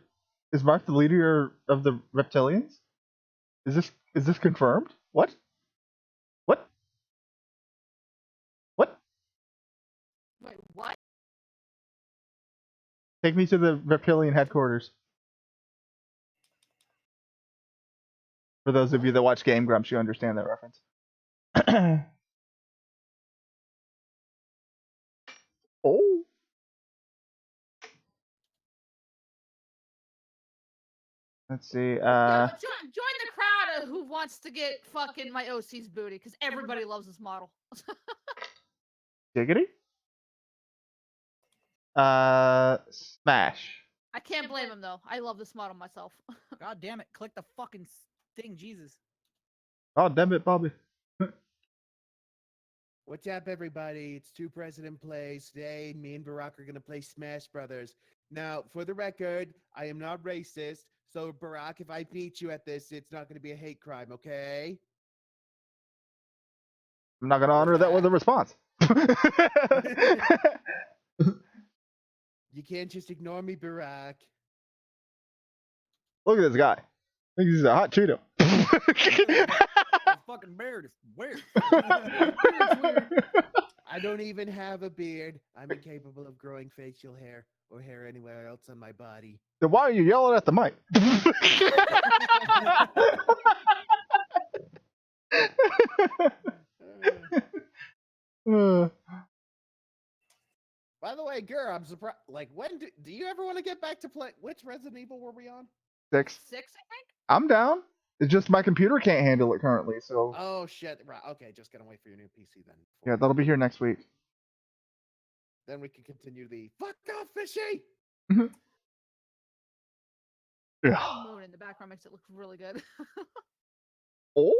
leader of the reptilians? Is this confirmed? What? What? What? Wait, what? Take me to the reptilian headquarters. For those of you that watch Game Grumps, you understand that reference. Oh. Let's see. Yeah, but join the crowd of who wants to get fucking my OC's booty, because everybody loves this model. Giggity. Smash. I can't blame him though. I love this model myself. God damn it! Click the fucking thing, Jesus. Oh, damn it, Bobby. What's up, everybody? It's Two President Plays. Today, me and Barack are going to play Smash Brothers. Now, for the record, I am not racist. So, Barack, if I beat you at this, it's not going to be a hate crime, okay? I'm not gonna honor that with a response. You can't just ignore me, Barack. Look at this guy. I think he's a hot Cheeto. This fucking beard is weird. I don't even have a beard. I'm incapable of growing facial hair or hair anywhere else on my body. Then why are you yelling at the mic? By the way, Gur, I'm surprised. Like, when do you ever want to get back to play? Which Resident Evil were we on? 6. 6, I think. I'm down. It's just my computer can't handle it currently, so Oh shit! Right. Okay, just gonna wait for your new PC then. yeah, that'll be here next week. Then we can continue the fuck off, fishy. Yeah. Moon in the background makes it look really good. Oh.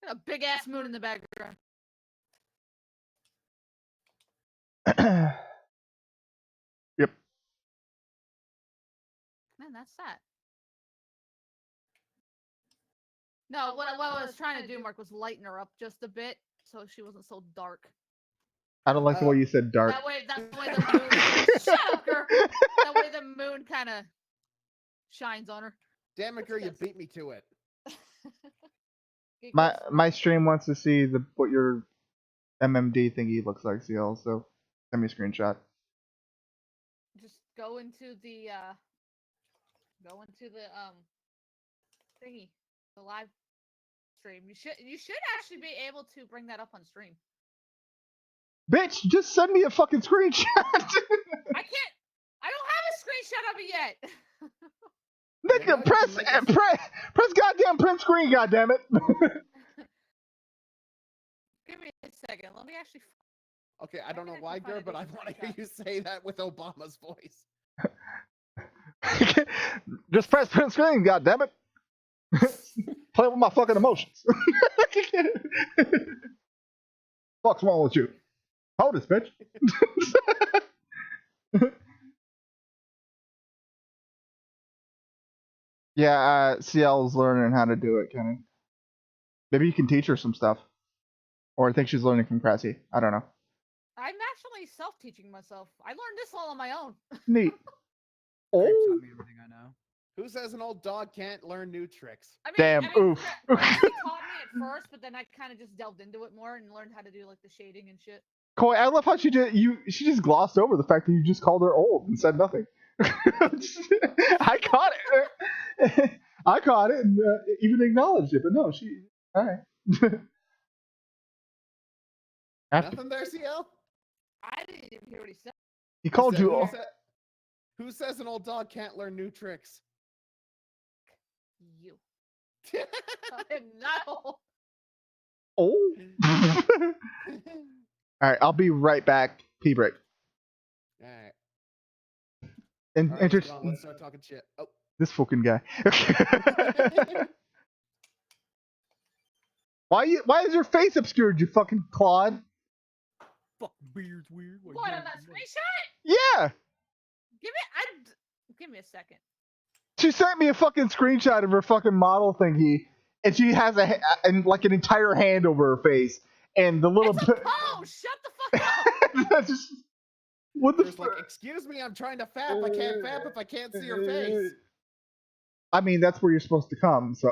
A big ass moon in the background. Yep. Man, that's sad. No, what I was trying to do, Mark, was lighten her up just a bit so she wasn't so dark. I don't like the way you said dark. That way the moon. Shut up, girl. That way the moon kind of shines on her. Damn it, girl, you beat me to it. My stream wants to see what your MMD thingy looks like, CL, so send me a screenshot. Just go into the thingy, the live stream. You should actually be able to bring that up on stream. Bitch, just send me a fucking screenshot. I don't have a screenshot of it yet. Nigga, press goddamn print screen, goddammit. Give me a second. Let me actually. Okay, I don't know why, Gur, but I want to hear you say that with Obama's voice. Just press print screen, goddammit. Play with my fucking emotions. Fuck's wrong with you? Hold this, bitch. Yeah, CL's learning how to do it, Kenan. Maybe you can teach her some stuff. Or I think she's learning from Cressy. I don't know. I'm actually self-teaching myself. I learned this all on my own. Neat. Oh. Taught me everything I know. Who says an old dog can't learn new tricks? Damn, oof. Cressy taught me at first, but then I kind of just delved into it more and learned how to do like the shading and shit. Koi, I love how she just glossed over the fact that you just called her old and said nothing. I caught it. I caught it and even acknowledged it, but no, she. All right. Nothing there, CL? I didn't even hear what he said. He called you old. Who says an old dog can't learn new tricks? You. I'm not old. Oh. All right, I'll be right back. Pee break. All right. And All right, let's start talking shit. Oh. This fucking guy. Why is your face obscured, you fucking clod? Fuck beard's weird. What, on that screenshot? Yeah. Give me a second. She sent me a fucking screenshot of her fucking model thingy, and she has and like an entire hand over her face, and the little. It's a pose. Shut the fuck up. Just, what the? There's like, excuse me, I'm trying to fap. I can't fap if I can't see your face. I mean, that's where you're supposed to come. So.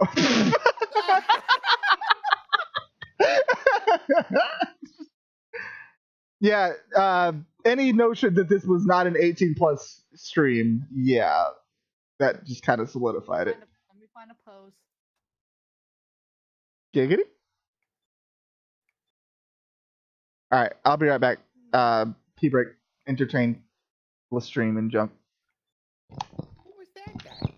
Yeah. Any notion that this was not an 18+ stream? Yeah, that just kind of solidified it. Let me find a pose. Giggity. All right, I'll be right back. Pee break. Entertain. Let's stream and jump. Who was that guy?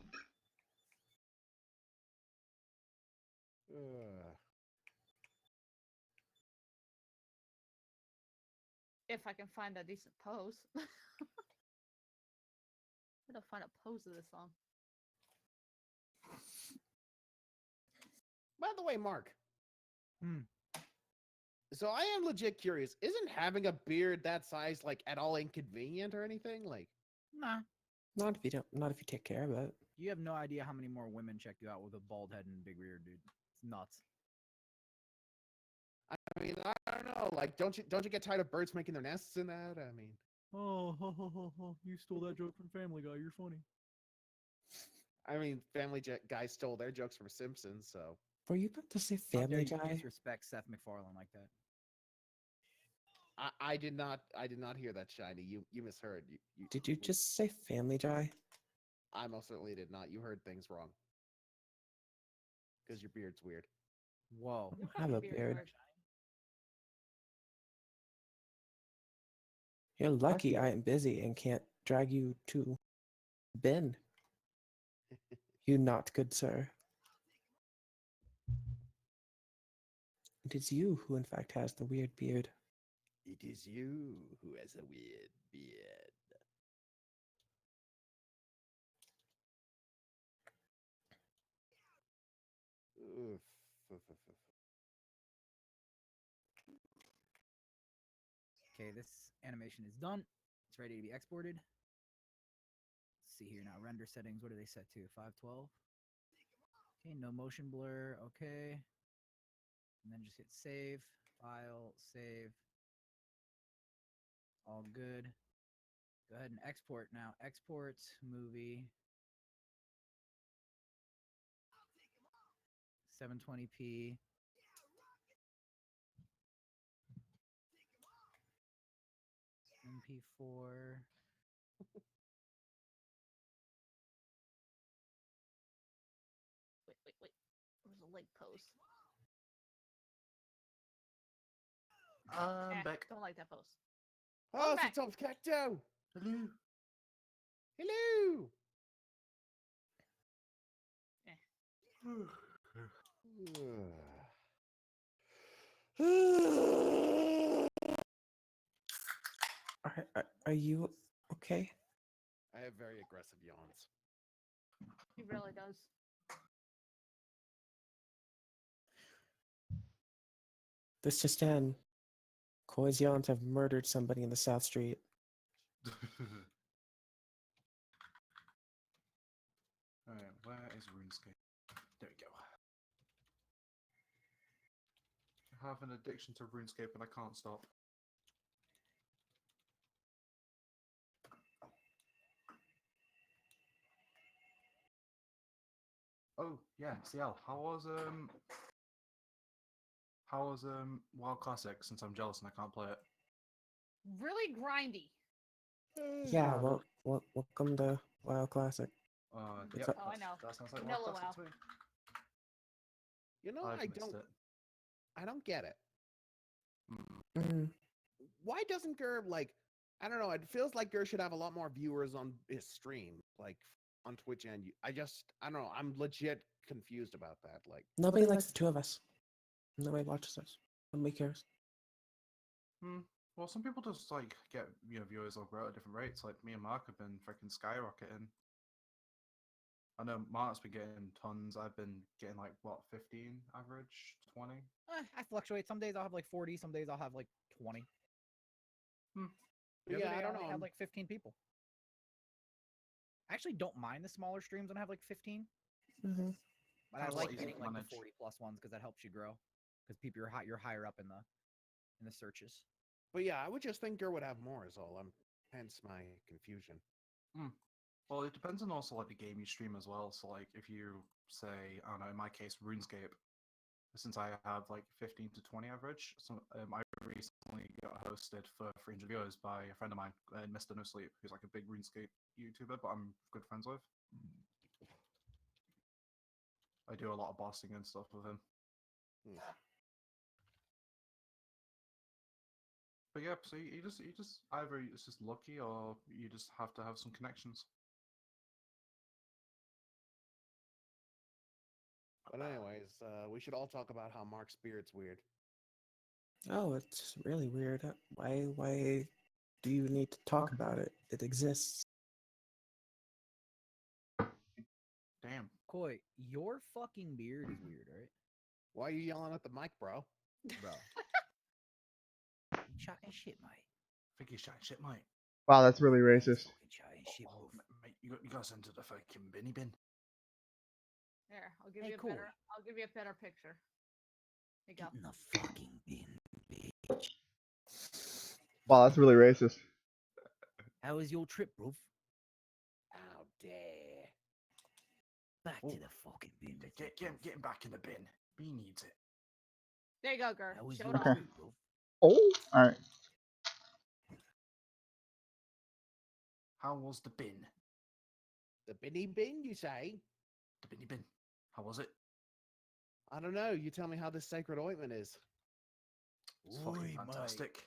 If I can find a decent pose. I'm gonna find a pose of this song. By the way, Mark. So I am legit curious. Isn't having a beard that size like at all inconvenient or anything? Like, Nah. Not if you take care of it. You have no idea how many more women check you out with a bald head and big beard, dude. It's nuts. I mean, I don't know. Like, don't you get tired of birds making their nests in that? I mean, You stole that joke from Family Guy. You're funny. Family Guy stole their jokes from Simpsons, so. Were you about to say How dare Family you Guy? disrespect Seth MacFarlane like that? I did not hear that, Shiny. You misheard. Did you just say Family Guy? I most certainly did not. You heard things wrong. Because your beard's weird. Whoa. I have a beard. You're lucky I am busy and can't drag you to Ben. You not good, sir. It is you who, in fact, has the weird beard. It is you who has a weird beard. Oof. Okay, this animation is done. It's ready to be exported. Let's see here now. Render settings. What do they set to? 512. Okay, no motion blur. Okay. And then just hit save. File, save. All good. Go ahead and export now. Export movie. 720p. MP4. Wait. There's a leg pose. Back. Don't like that pose. Oh, it's Tom's Cacto! Hello. Hello! Are you okay? I have very aggressive yawns. He really does. This just in. Koi's yawns have murdered somebody in the South Street. Alright, where is RuneScape? There we go. I have an addiction to RuneScape and I can't stop. Oh yeah, CL. How was WoW Classic? Since I'm jealous and I can't play it. Really grindy. Yeah, well, welcome to WoW Classic. Yep, Oh, I know. That sounds like Vanilla WoW Classic WoW. to me. You know, I've I missed it. I don't get it. Mm. Why doesn't Gur, like, I don't know, it feels like Gur should have a lot more viewers on his stream, like on Twitch and I don't know, I'm legit confused about that. Like, Nobody likes the two of us. Nobody watches us. Nobody cares. Well, some people just like get viewers or grow at different rates. Like me and Mark have been freaking skyrocketing. I know Mark's been getting tons. I've been getting like what 15 average, 20. I fluctuate. Some days I'll have like 40. Some days I'll have like 20. The other Yeah, day I don't only know. had like 15 people. I actually don't mind the smaller streams when I have like 15, Mm-hmm. but I Sounds like easy getting to like the manage. 40 plus ones because that helps you grow. Because people you're higher up in the searches. But yeah, I would just think Gur would have more. Is all. Hence my confusion. Well, it depends on also like the game you stream as well. So like if you say, I don't know, in my case, RuneScape, since I have like 15 to 20 average, so I recently got hosted for 300 viewers by a friend of mine, Mr. No Sleep, who's like a big RuneScape YouTuber, but I'm good friends with. I do a lot of bossing and stuff with him. But yeah, so you just either it's just lucky or you just have to have some connections. But anyways, we should all talk about how Mark's beard's weird. Oh, it's really weird. Why do you need to talk about it? It exists. Damn. Koi, your fucking beard is weird, right? Why are you yelling at the mic, bro? Bro. You chatting shit, mate. I think he's chatting shit, mate. Wow, that's really racist. Fucking chatting shit, Oh, bro. mate, you got sent to the fucking binny bin. Here, I'll give Hey, you a cool. better. I'll give you a better picture. Here you go. Get in the fucking bin, bitch. Wow, that's really racist. How was your trip, bruv? How dare! Back Oh. to the fucking bin. with you, Get bruv. him back in the bin. B needs it. There you go, Gur. How was Show your it off. Okay. trip, bruv? Oh, all right. How was the bin? The binny bin, you say? The binny bin. How was it? I don't know. You tell me how this sacred ointment is. It's fucking fantastic.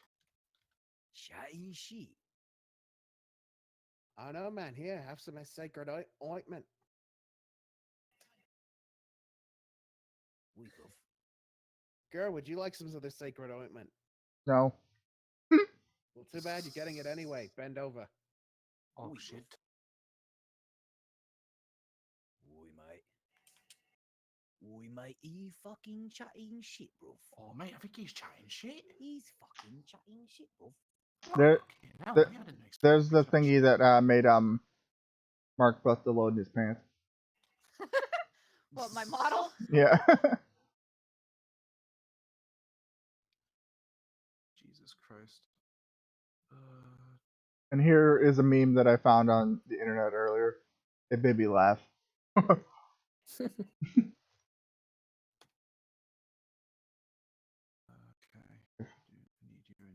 Chatting shit. I know, man. Here, have some sacred ointment. Oui, bruv. Gur, would you like some of this sacred ointment? No. Well, too bad. You're getting it anyway. Bend over. Oh Oui, shit. Oui, mate. Oui, mate. He fucking chatting shit, bruv. Oh mate, I think he's chatting shit. He's fucking chatting shit, bruv. There, Fucking hell, there- mate, I didn't expect there's him the to chat thingy shit. that made Mark bust a load in his pants. What, my model? Yeah. Jesus Christ. And here is a meme that I found on the internet earlier. It made me laugh. Okay.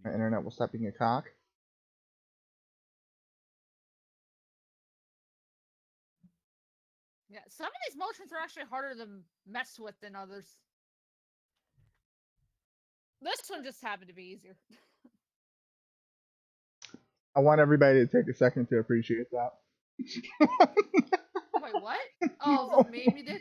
My internet will stop being a cock. Yeah, some of these motions are actually harder to mess with than others. This one just happened to be easier. I want everybody to take a second to appreciate that. Wait, what? Oh, the meme you did?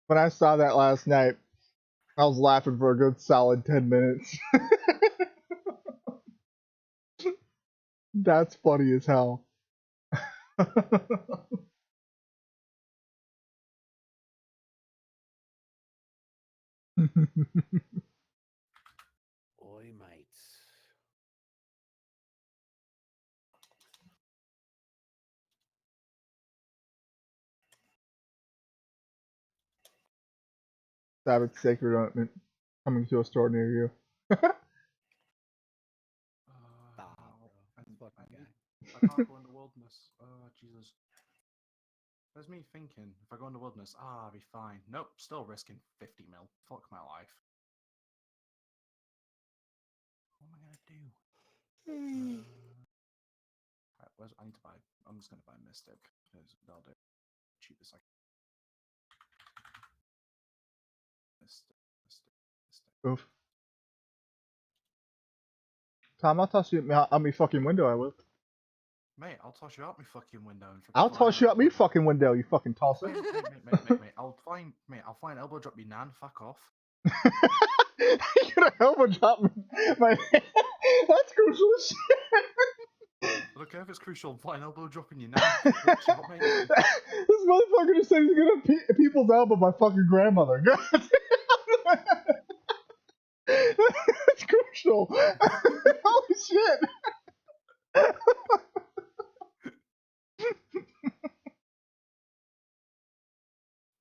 When I saw that last night, I was laughing for a good solid 10 minutes. That's funny as hell. Oi, mates. Savage Sacred Ointment coming to a store near you. Stop, bro. This fucking guy. I can't go in the wilderness. Jesus. There's me thinking, if I go in the wilderness, I'll be fine. Nope, still risking 50 mil. Fuck my life. What am I gonna do? Right, I need to buy. I'm just gonna buy Mystic because that'll do. Cheapest I can. Mystic. Oof. Tom, I'll toss you out my fucking window, I will. Mate, I'll toss you out my fucking window and I'll toss you out me fucking window, you fucking tosser. Mate, I'll fly an elbow drop you nan, fuck off. You're gonna elbow drop me. That's crucial as shit. Look care if it's crucial. Flying elbow dropping you now. Bitch, help me. This motherfucker just said he's gonna people's elbow my fucking grandmother. God. That's crucial. Holy shit.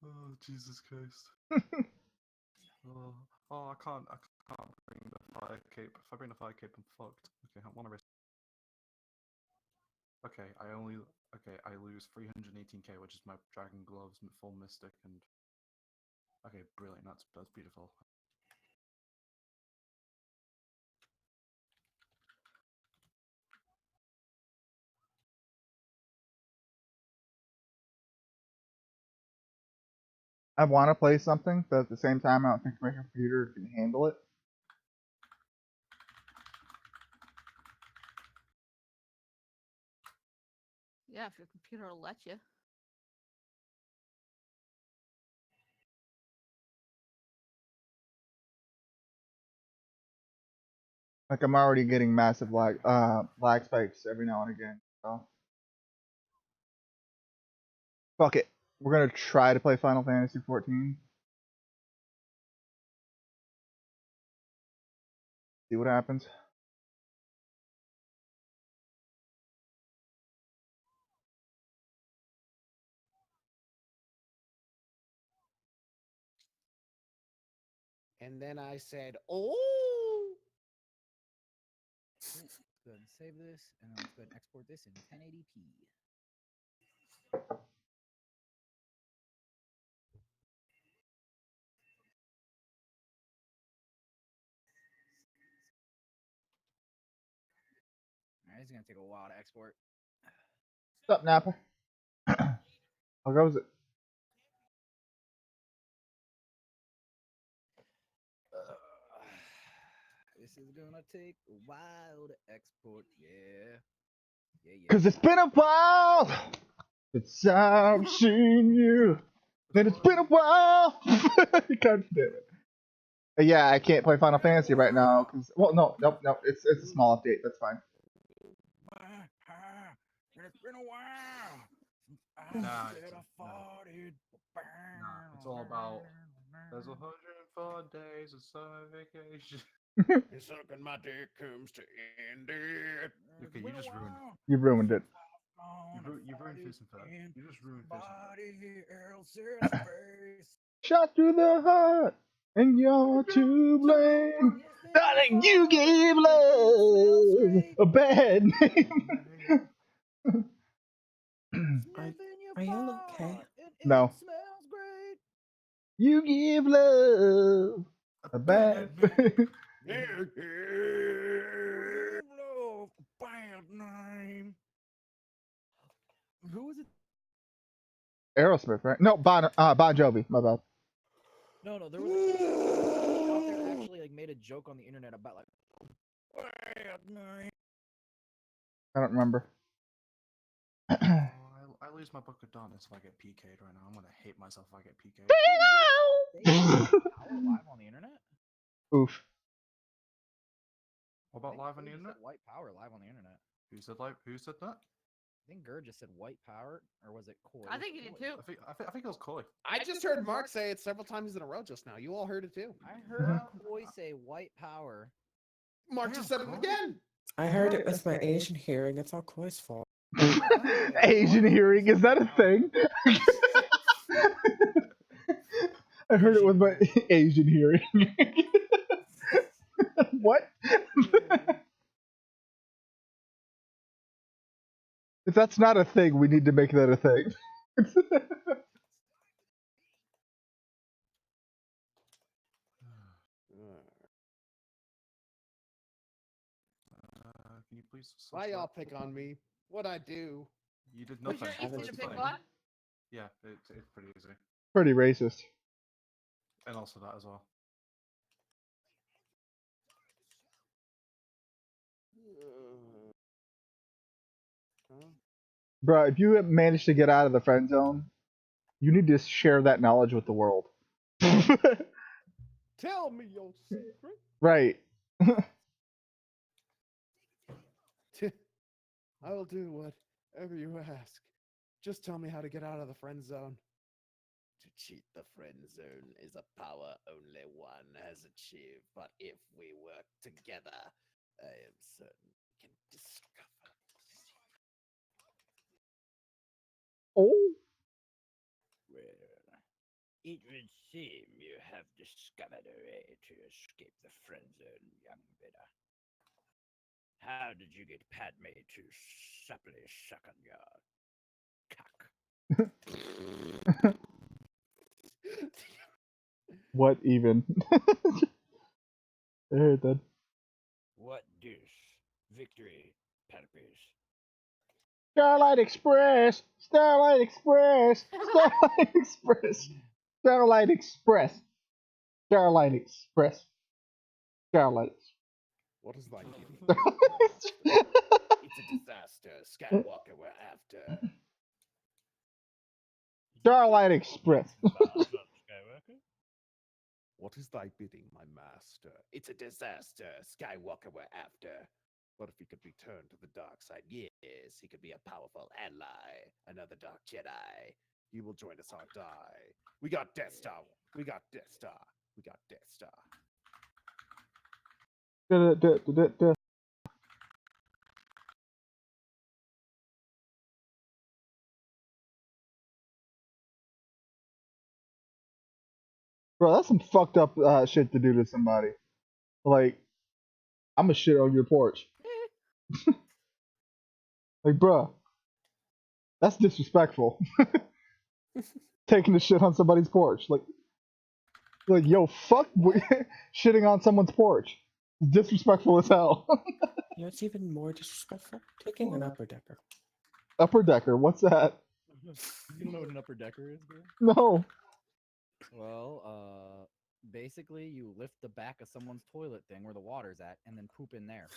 Oh, Jesus Christ. I can't bring the fire cape. If I bring the fire cape, I'm fucked. Okay, I want to risk. Okay, I lose 318k, which is my dragon gloves, full mystic, and okay, brilliant. That's beautiful. I want to play something, but at the same time, I don't think my computer can handle it. Yeah, if your computer will let you. Like I'm already getting massive lag spikes every now and again. So fuck it. We're gonna try to play Final Fantasy 14. See what happens. And then I said, "Oh." Let's go ahead and save this, and then let's go ahead and export this in 1080p. Alright, it's gonna take a while to export. What's up, Nappa? How goes it? This is gonna take a while to export, yeah. Cause it's been a while since I've seen you. And it's been a while. God damn it. Yeah, I can't play Final Fantasy right now because no, it's a small update. That's fine. It's been a while. Nah, it's all about. There's 104 days of summer vacation. You're sucking my dick comes to end it. Okay, you just ruined. You ruined it. You ruined Fist and Fat. You just ruined Fist and Fat. Shot through the heart, and you're to blame. Darling, you gave love a bad name. Are you okay? No. You give love a bad name. Bad name. Who was it? Aerosmith, right? No, Bon Jovi. My bad. No, there was a out there actually like made a joke on the internet about like bad name. I don't remember. I lose my Book of Darkness if I get PK'd right now. I'm gonna hate myself if I get PK'd. Live on the internet? Oof. What about live on the internet? White power live on the internet. Who said that? I think Gerd just said white power, or was it Coy? I think he did too. I think it was Coy. I just heard Mark say it several times in a row just now. You all heard it too. I heard Coy say white power. Mark just said it again. I heard it with my Asian hearing. It's all Koi's fault. Asian hearing, is that a thing? I heard it with my Asian hearing. What? If that's not a thing, we need to make that a thing. Can you please? Why y'all pick on me? What'd I do? You did Was nothing. your easy to pick on? Yeah, it's pretty easy. Pretty racist. And also that as well. Bro, if you manage to get out of the friend zone, you need to share that knowledge with the world. Tell me your secret. Right. I'll do whatever you ask. Just tell me how to get out of the friend zone. To cheat the friend zone is a power only one has achieved, but if we work together, I am certain we can discover. Oh. Well, it would seem you have discovered a way to escape the friend zone, young bidder. How did you get Padme to supply suck on your cock? What even? I heard that. What deuce? Victory, Padme. Starlight Express! Starlight Express! Starlight Express! Starlight Express! Starlight Express! Starlight What is like Express. It's a disaster. Skywalker, we're after. Starlight Express. Skywalker? What is thy bidding, my master? It's a disaster. Skywalker, we're after. But if he could return to the dark side, yes, he could be a powerful ally. Another Dark Jedi. He will join us or die. We got Death Star. We got Death Star. We got Death Star. Bro, that's some fucked up shit to do to somebody. Like, I'm gonna shit on your porch. Like, bro, that's disrespectful. Taking a shit on somebody's porch. Like, yo, fuck shitting on someone's porch. Disrespectful as hell. You know, it's even more disrespectful. Taking an upper decker. Upper decker, what's that? You don't know what an upper decker is, bro? No. Well, basically you lift the back of someone's toilet thing where the water's at and then poop in there.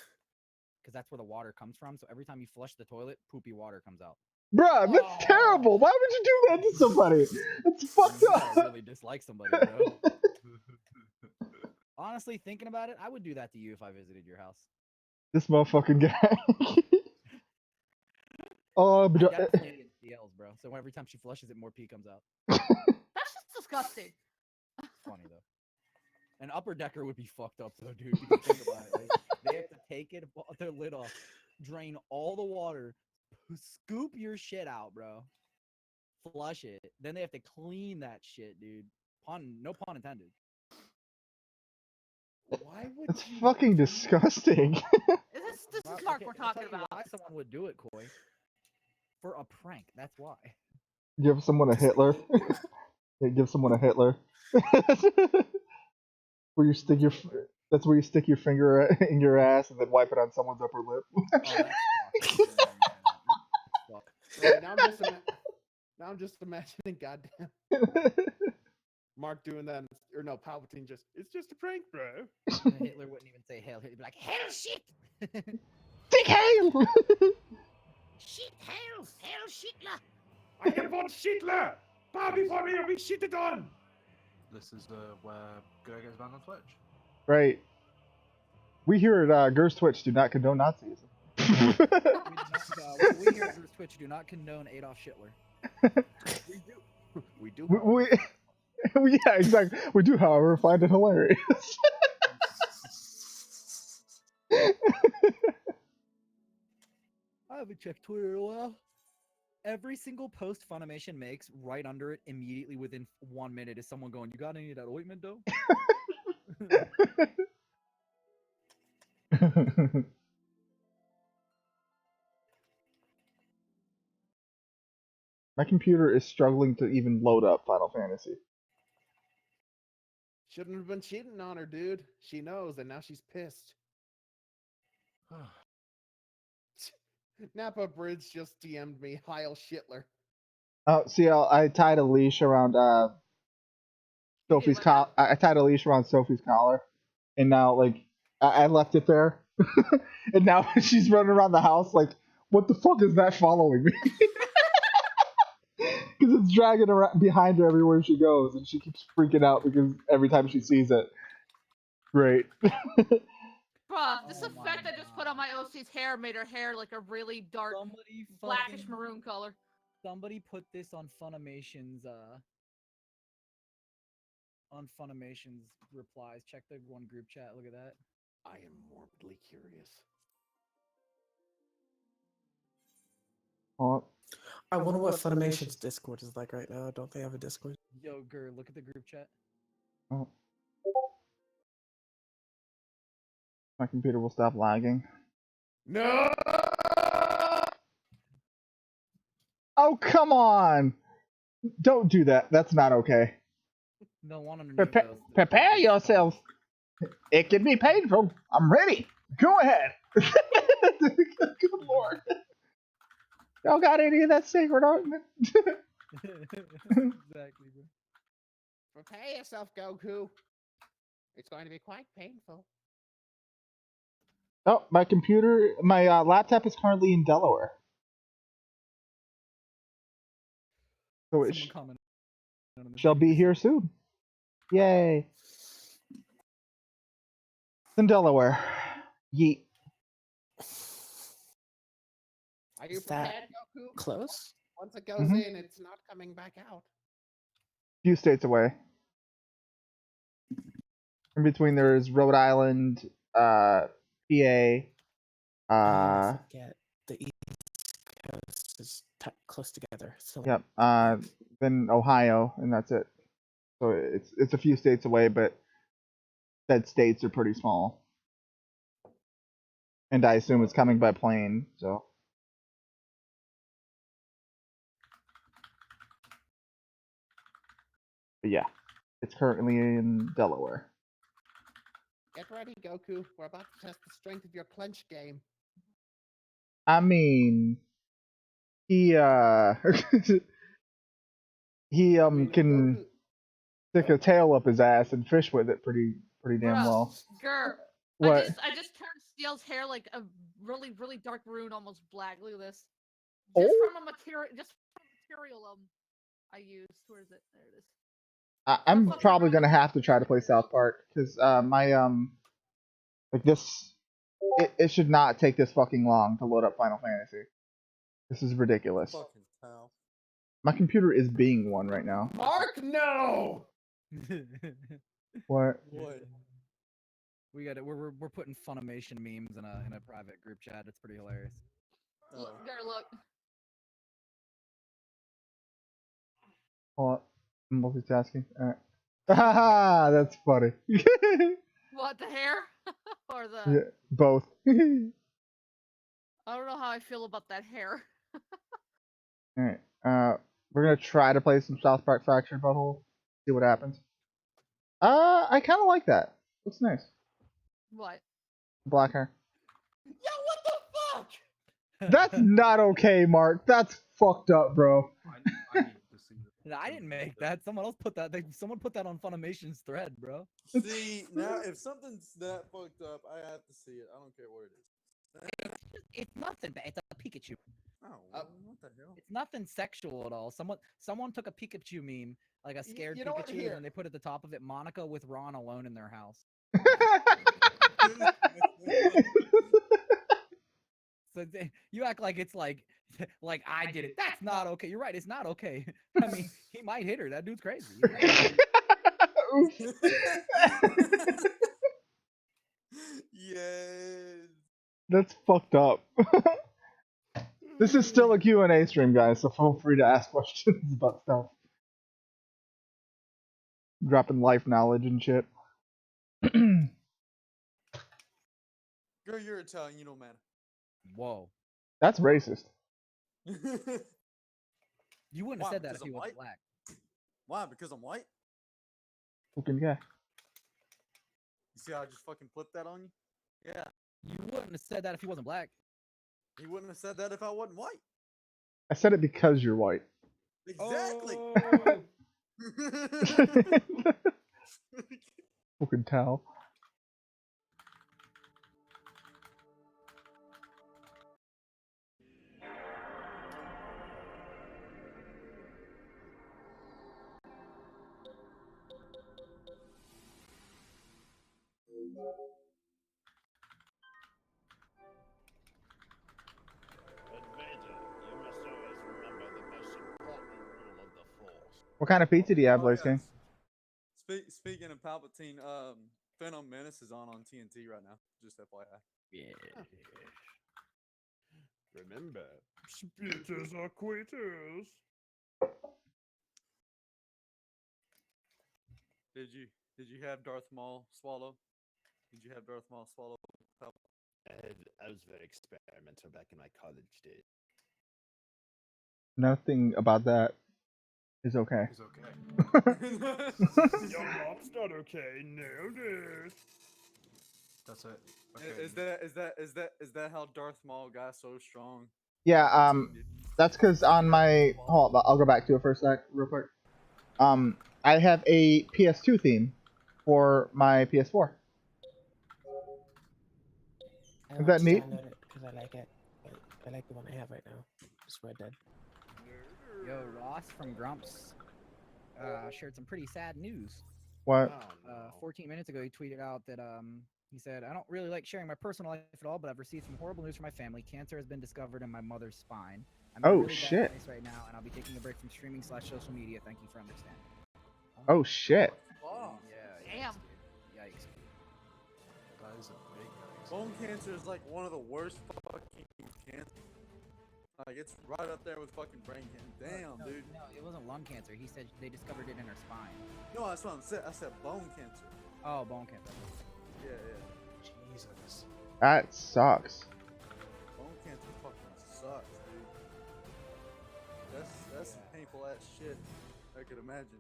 Because that's where the water comes from. So every time you flush the toilet, poopy water comes out. Bruh, that's terrible. Why would you do that to somebody? It's fucked You up. gotta really dislike somebody, bro. Honestly, thinking about it, I would do that to you if I visited your house. This motherfucking guy. Oh, I but got plenty of DLs, bro. So every time she flushes it, more pee comes out. That's just disgusting. Funny though. An upper decker would be fucked up though, dude. Because think about it. They have to take it, their lid off, drain all the water, scoop your shit out, bro. Flush it. Then they have to clean that shit, dude. No pun intended. Why would it's you fucking disgusting. This is Mark we're I'll tell talking you about. why someone would do it, Coy. For a prank. That's why. Give someone a Hitler. Yeah, give someone a Hitler. Where you stick your that's where you stick your finger in your ass and then wipe it on someone's upper lip. Oh, that's Right, now I'm just imagining goddamn Mark doing that, or no, Palpatine it's just a prank, bro. Hitler wouldn't even say hell. He'd be like, hell shit! Take hail! Shit, hell, shitler! I am von Schittler! Bow before me or be shitted on! This is where Gurr gets banned on Twitch. Right. We here at Gur's Twitch do not condone Nazism. we here at Twitch do not condone Adolf Hitler. We do. Yeah, exactly. We do, however, find it hilarious. I haven't checked Twitter in a while. Every single post Funimation makes, right under it, immediately within 1 minute, is someone going, "You got any of that ointment, though?" My computer is struggling to even load up Final Fantasy. Shouldn't have been cheating on her, dude. She knows, and now she's pissed. Napa Bridge just DM'd me, Heil Schittler. Oh, see, I tied a leash around Sophie's collar. I tied a leash around Sophie's collar, and now like I left it there, and now she's running around the house like, what the fuck is that following me? Because it's dragging around behind her everywhere she goes, and she keeps freaking out because every time she sees it. Great. Bro, Bruh, this Oh my effect I just put on my OC's hair made her hair like a really dark Somebody blackish fucking maroon color. somebody put this on Funimation's replies. Check the one group chat. Look at that. I am morbidly curious. Oh, I wonder what Funimation's Discord is like right now. Don't they have a Discord? Yo, Gur, look at the group chat. oh. My computer will stop lagging. No. Oh, come on! Don't do that. That's not okay. The one underneath Prepare, those. prepare yourself. It can be painful. I'm ready. Go ahead. Good lord. Y'all got any of that sacred ointment? Exactly, bro. Prepare yourself, Goku. It's going to be quite painful. Oh, my computer, my laptop is currently in Delaware. So it Someone commented on the shall be here soon. Yay. It's in Delaware. Yeet. Are you Is that prepared, Goku? close? Once it goes Mhm. in, it's not coming back out. Few states away. In between there's Rhode Island, PA, I forget. The East Coast is close together. So yep, then Ohio, and that's it. So it's a few states away, but said states are pretty small. And I assume it's coming by plane, so. But yeah, it's currently in Delaware. Get ready, Goku. We're about to test the strength of your clench game. I mean, he he can Goku, stick a tail up his ass and fish with it pretty damn Bruh, well. Grr. What? I just turned Steel's hair like a really dark maroon, almost black. Look at this. Oh? Just from a material I used. Where is it? There it is. I'm probably gonna have to try to play South Park because my like this, it should not take this fucking long to load up Final Fantasy. This is ridiculous. Fucking hell. My computer is being one right now. Mark, no. What? What? We got it. We're putting Funimation memes in a private group chat. It's pretty hilarious. Look, there, look. Hold on. I'm multitasking. Alright. Haha, that's funny. What, the hair? Or the... Yeah, both. I don't know how I feel about that hair. Alright. We're gonna try to play some South Park Fractured Butthole. See what happens. I kinda like that. Looks nice. What? Black hair. Yo, what the fuck? That's not okay, Mark. That's fucked up, bro. I need to see this. No, I didn't make that. Someone else put that. Someone put that on Funimation's thread, bro. See, now if something's that fucked up, I have to see it. I don't care what it is. It's nothing bad. It's a Pikachu. Oh, what the hell? It's nothing sexual at all. Someone took a Pikachu meme, like a scared you know what? Pikachu, Here. and they put at the top of it Monica with Ron alone in their house. So you act like it's like I did it. That's not okay. You're right. It's not okay. I mean, he might hit her. That dude's crazy. Yes. That's fucked up. This is still a Q&A stream, guys, so feel free to ask questions about stuff. Dropping life knowledge and shit. Girl, you're Italian, you don't matter. Whoa. That's racist. You wouldn't Why, have said that because if he I'm was white? black. Why? Because I'm white? Fucking guy. You see how I just fucking flipped that on you? Yeah. You wouldn't have said that if he wasn't black. He wouldn't have said that if I wasn't white. I said it because you're white. Exactly. Oh. Fucking towel. What kind of pizza do you have, Oh, Blaze yeah. King? Speaking of Palpatine, Phantom Menace is on TNT right now. Just FYI. Yeah. Remember. Spitters are quitters. Did you have Darth Maul swallow? Did you have Darth Maul swallow? I was very experimental back in my college days. Nothing about that is okay. It's okay. Your mom's not okay. Nailed it. That's it. Okay. Is that how Darth Maul got so strong? Yeah, that's because on my hold on, I'll go back to it for a sec, real quick. I have a PS2 theme for my PS4. I Is that neat? Because I like it. I like the one I have right now. It's Red Dead. Yo, Ross from Grumps shared some pretty sad news. What? 14 minutes ago, he tweeted out that he said, "I don't really like sharing my personal life at all, but I've received some horrible news from my family. Cancer has been discovered in my mother's spine. I'm in a Oh, really shit. bad place right now, and I'll be taking a break from streaming / social media. Thank you for understanding." Oh shit. Yeah. Damn. Yikes. That is a big yikes. Bone cancer is like one of the worst fucking cancers. Like it's right up there with fucking brain cancer. Damn, no, dude. No, it wasn't lung cancer. He said they discovered it in her spine. No, that's what I said. I said bone cancer. Oh, bone cancer. Yeah. Jesus. That sucks. Bone cancer fucking sucks, dude. That's some painful ass shit. I could imagine.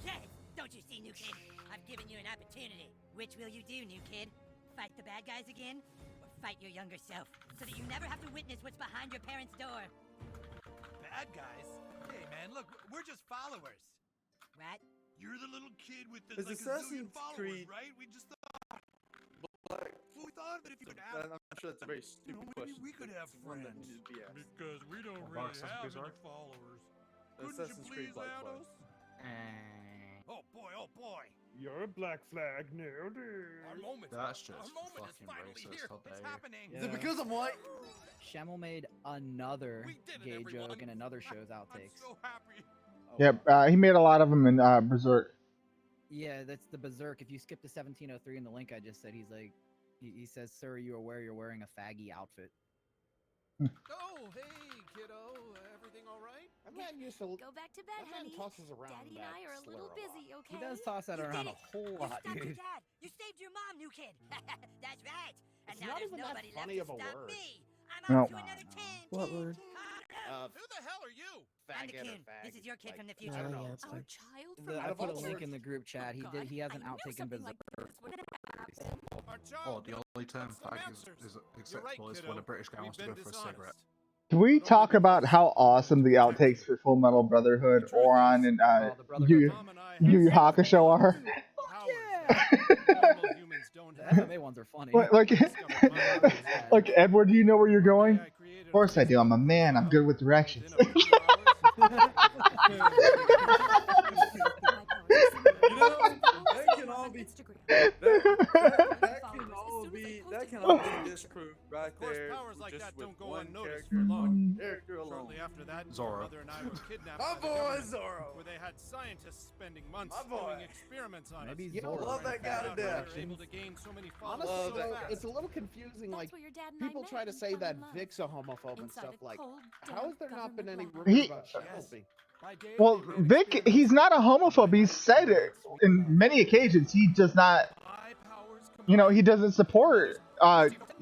Yes! Don't you see, new kid? I've given you an opportunity. Which will you do, new kid? Fight the bad guys again? Or fight your younger self, so that you never have to witness what's behind your parents' door? Bad guys? Hey, man, look, we're just followers. What? You're the little kid with the Is like a Assassin's zillion followers, Creed right? We just thought. Like, We thought that if you could have, I'm sure that's a very stupid maybe question. we could have It's one that friends. needed to be asked. Because we don't Well, really Assassin's have Creed, any sorry? followers. Couldn't Assassin's you Creed please Black add Flag. us? Oh boy, oh boy. You're a black flag. Nailed it. Our moment. That's just Our moment is fucking finally racist. here. How dare It's you. happening. Is it because I'm white? Schemmel made another We did it, gay everyone. joke in another show's I'm outtakes. so happy. Yep, he made a lot of them in Berserk. Yeah, that's the Berserk. If you skip to 1703 in the link I just said, he's like, he says, "Sir, are you aware you're wearing a faggy outfit?" Oh, hey, kiddo. Everything all right? I'm not used to. Go back to bed, My man honey. tosses around Daddy and that I are a slur little lot. busy, okay? He does toss that You around did a it. whole You lot, stopped your dude. dad. You saved your mom, new kid. That's right. And It's now not there's even that nobody left funny to of a stop word. me. I'm No. off to another tangent. What word? Who the hell are you? I'm the Faggot or kid. This is fag, your kid like, from the I future. don't know. Yeah, it's Our fine. child from I Out of put a all link words. in the group chat. He has an I knew outtake in something Berserk. like this would happen. Our Oh, child. the only term What's the fag answers? is You're right, acceptable is when kiddo. a British guy We've wants to been go for a dishonest. cigarette. Can we talk about how awesome the outtakes for Full Metal Brotherhood, The truth Oran, is, and the Brotherhood. Mom and I Yu Yu have Hakusho are? powers Yeah. that normal humans don't The have. FMA ones are funny. Like, Discovered my mother's bad. like Edward, do you know where you're One going? day I created Of course I do. I'm a man. I'm good with directions. Within a few hours, You know, that can all be that can all be disproved right Of course, there. powers like just that with don't go one unnoticed character, for long. one character alone. Shortly after that, Zorro. my mother and I were kidnapped My by the boy government, Zorro. where they had scientists spending months My boy. doing experiments on Maybe us. You know, Zorro. love that guy to They death. were able to gain so many followers Honestly, Love so that though, guy. fast. it's a little confusing. Like, That's where your dad and I people met try to and say fell that in love. Vic's a homophobe and Inside stuff. a Like, cold, how has there not been any government rumors He- about Shelby? By day, Well, they ran Vic, experiments he's not a homophobe. He's said it in many occasions. He does not, my powers he doesn't support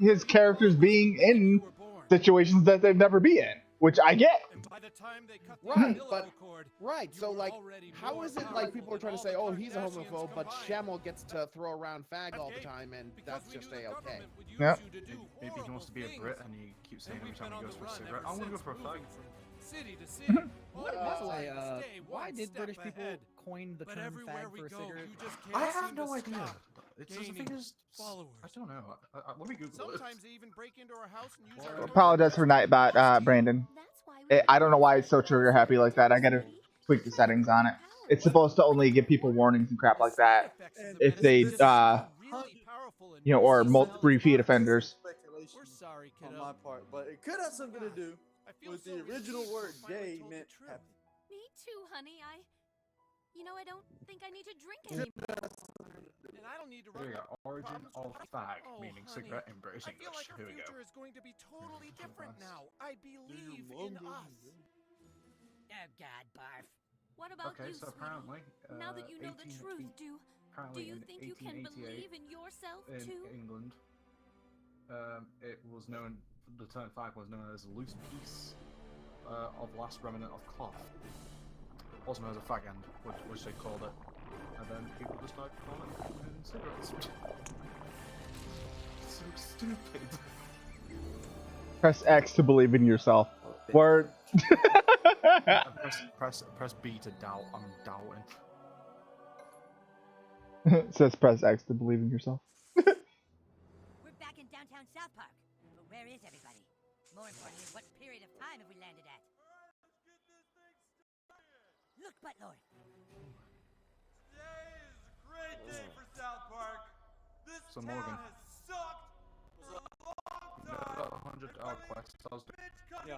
his characters being in situations that they'd never be in, which I get. And by the time they cut the Right, umbilical but cord, right. you So were like, already how more is it like powerful people are than trying to all say, the "Oh, he's a Kardashians homophobe," but combined. Shamel gets to throw around fag all the Okay, time, and because that's we just knew the a okay. government would use Yeah. you to do Maybe he wants to be a horrible Brit things. and he keeps saying And every we've time been he on goes the for a run cigarette, ever I'm gonna go since, for a fag. moving from city to city. By the way, why did British people coin the But term everywhere fag we for a go, cigarette? you just I can't have seem no to idea. stop. It's just the thing Gaining is, followers. I don't know. Let me Google it. Sometimes they even break into our house and use our Apologize for Nightbot, Brandon. I don't know why it's so trigger happy like that. I gotta tweak the settings on it. It's supposed to only give people warnings and crap like that if they, you know, or repeat offenders. Speculation We're sorry, on kiddo. my part, but it could have something to do with the original word "gay" meant happy. Me too, honey. You know, I don't think I need to drink anymore. And I don't need to Here we run go. Origin of fag, meaning honey, cigarette in British I feel English. like our Here we go. future is going to be totally different now. I believe mom in doesn't us. Oh God, barf. What about Okay, you, so sweetie? apparently, Now that you know the truth, do apparently you in think you can 1888 believe in yourself in too? England, it was known, the term fag was known as a loose piece of last remnant of cloth, also known as a fag end, which they called it, and then people just started calling it in cigarettes. So stupid. Press X to believe in yourself. Word. press B to doubt. I'm doubting. It says press X to believe in yourself. We're back in downtown South Park. But where is everybody? More importantly, what period of time have we landed at? Look, Buttlord. Today is a great day for South Park. This So town Morgan. has sucked for a long time. $100 quest.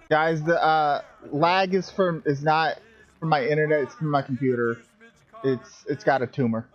Guys, the lag is not from my internet. It's from my computer. It's got a tumor.